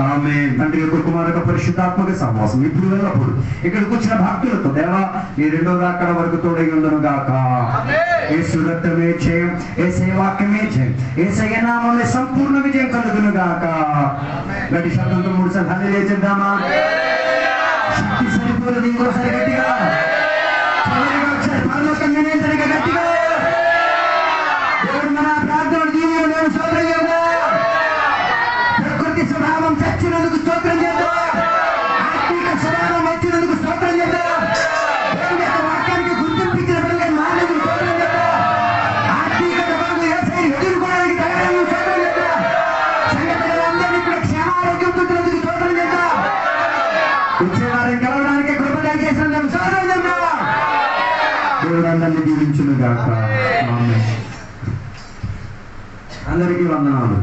ఆమేన్. తండ్రి యొక్క కుమారు యొక్క పరిశుద్ధాత్మక సహవాసం ఇప్పుడు వెళ్ళప్పుడు ఇక్కడికి వచ్చిన భక్తులతో దేవా నీ రెండో రాకడ వరకు తోడై ఉండును గాక. యేసు రక్తమే జయం, యేసయ్య వాక్యమే జయం, యేసయ్య నామములో సంపూర్ణ విజయం కలుగును గాక. గట్టి శబ్దంతో 3 సార్లు హల్లెలూయా చేద్దామా? శక్తి సరిపోదు, ఇంకోసారి గట్టిగా, ఒకసారి పరలోకం వినేసరిగా గట్టిగా దేవుడు మన ప్రార్థన దీవెన నేను స్తోత్రం చేద్దాం. ప్రకృతి స్వభావం చచ్చినందుకు స్తోత్రం చేద్దాం. ఆత్మిక స్వభావం వచ్చినందుకు స్తోత్రం చేద్దాం. దేవుని యొక్క వాక్యానికి గుర్తింపించిన బిడ్డలుగా మానవులు స్తోత్రం చేద్దాం. ఆత్మిక కొరకు యేసయ్యను ఎదుర్కోవడానికి తయారైన స్తోత్రం చేద్దాం. సంఘ బిడ్డలందరినీ కూడా క్షేమారోగ్యం పొందినందుకు స్తోత్రం చేద్దాం. వచ్చేవారిని కలవడానికి కృప దయచేసినందుకు స్తోత్రం చేద్దాం. దేవుడు అందరినీ దీవించును గాక. ఆమేన్. అందరికీ వందనాలు.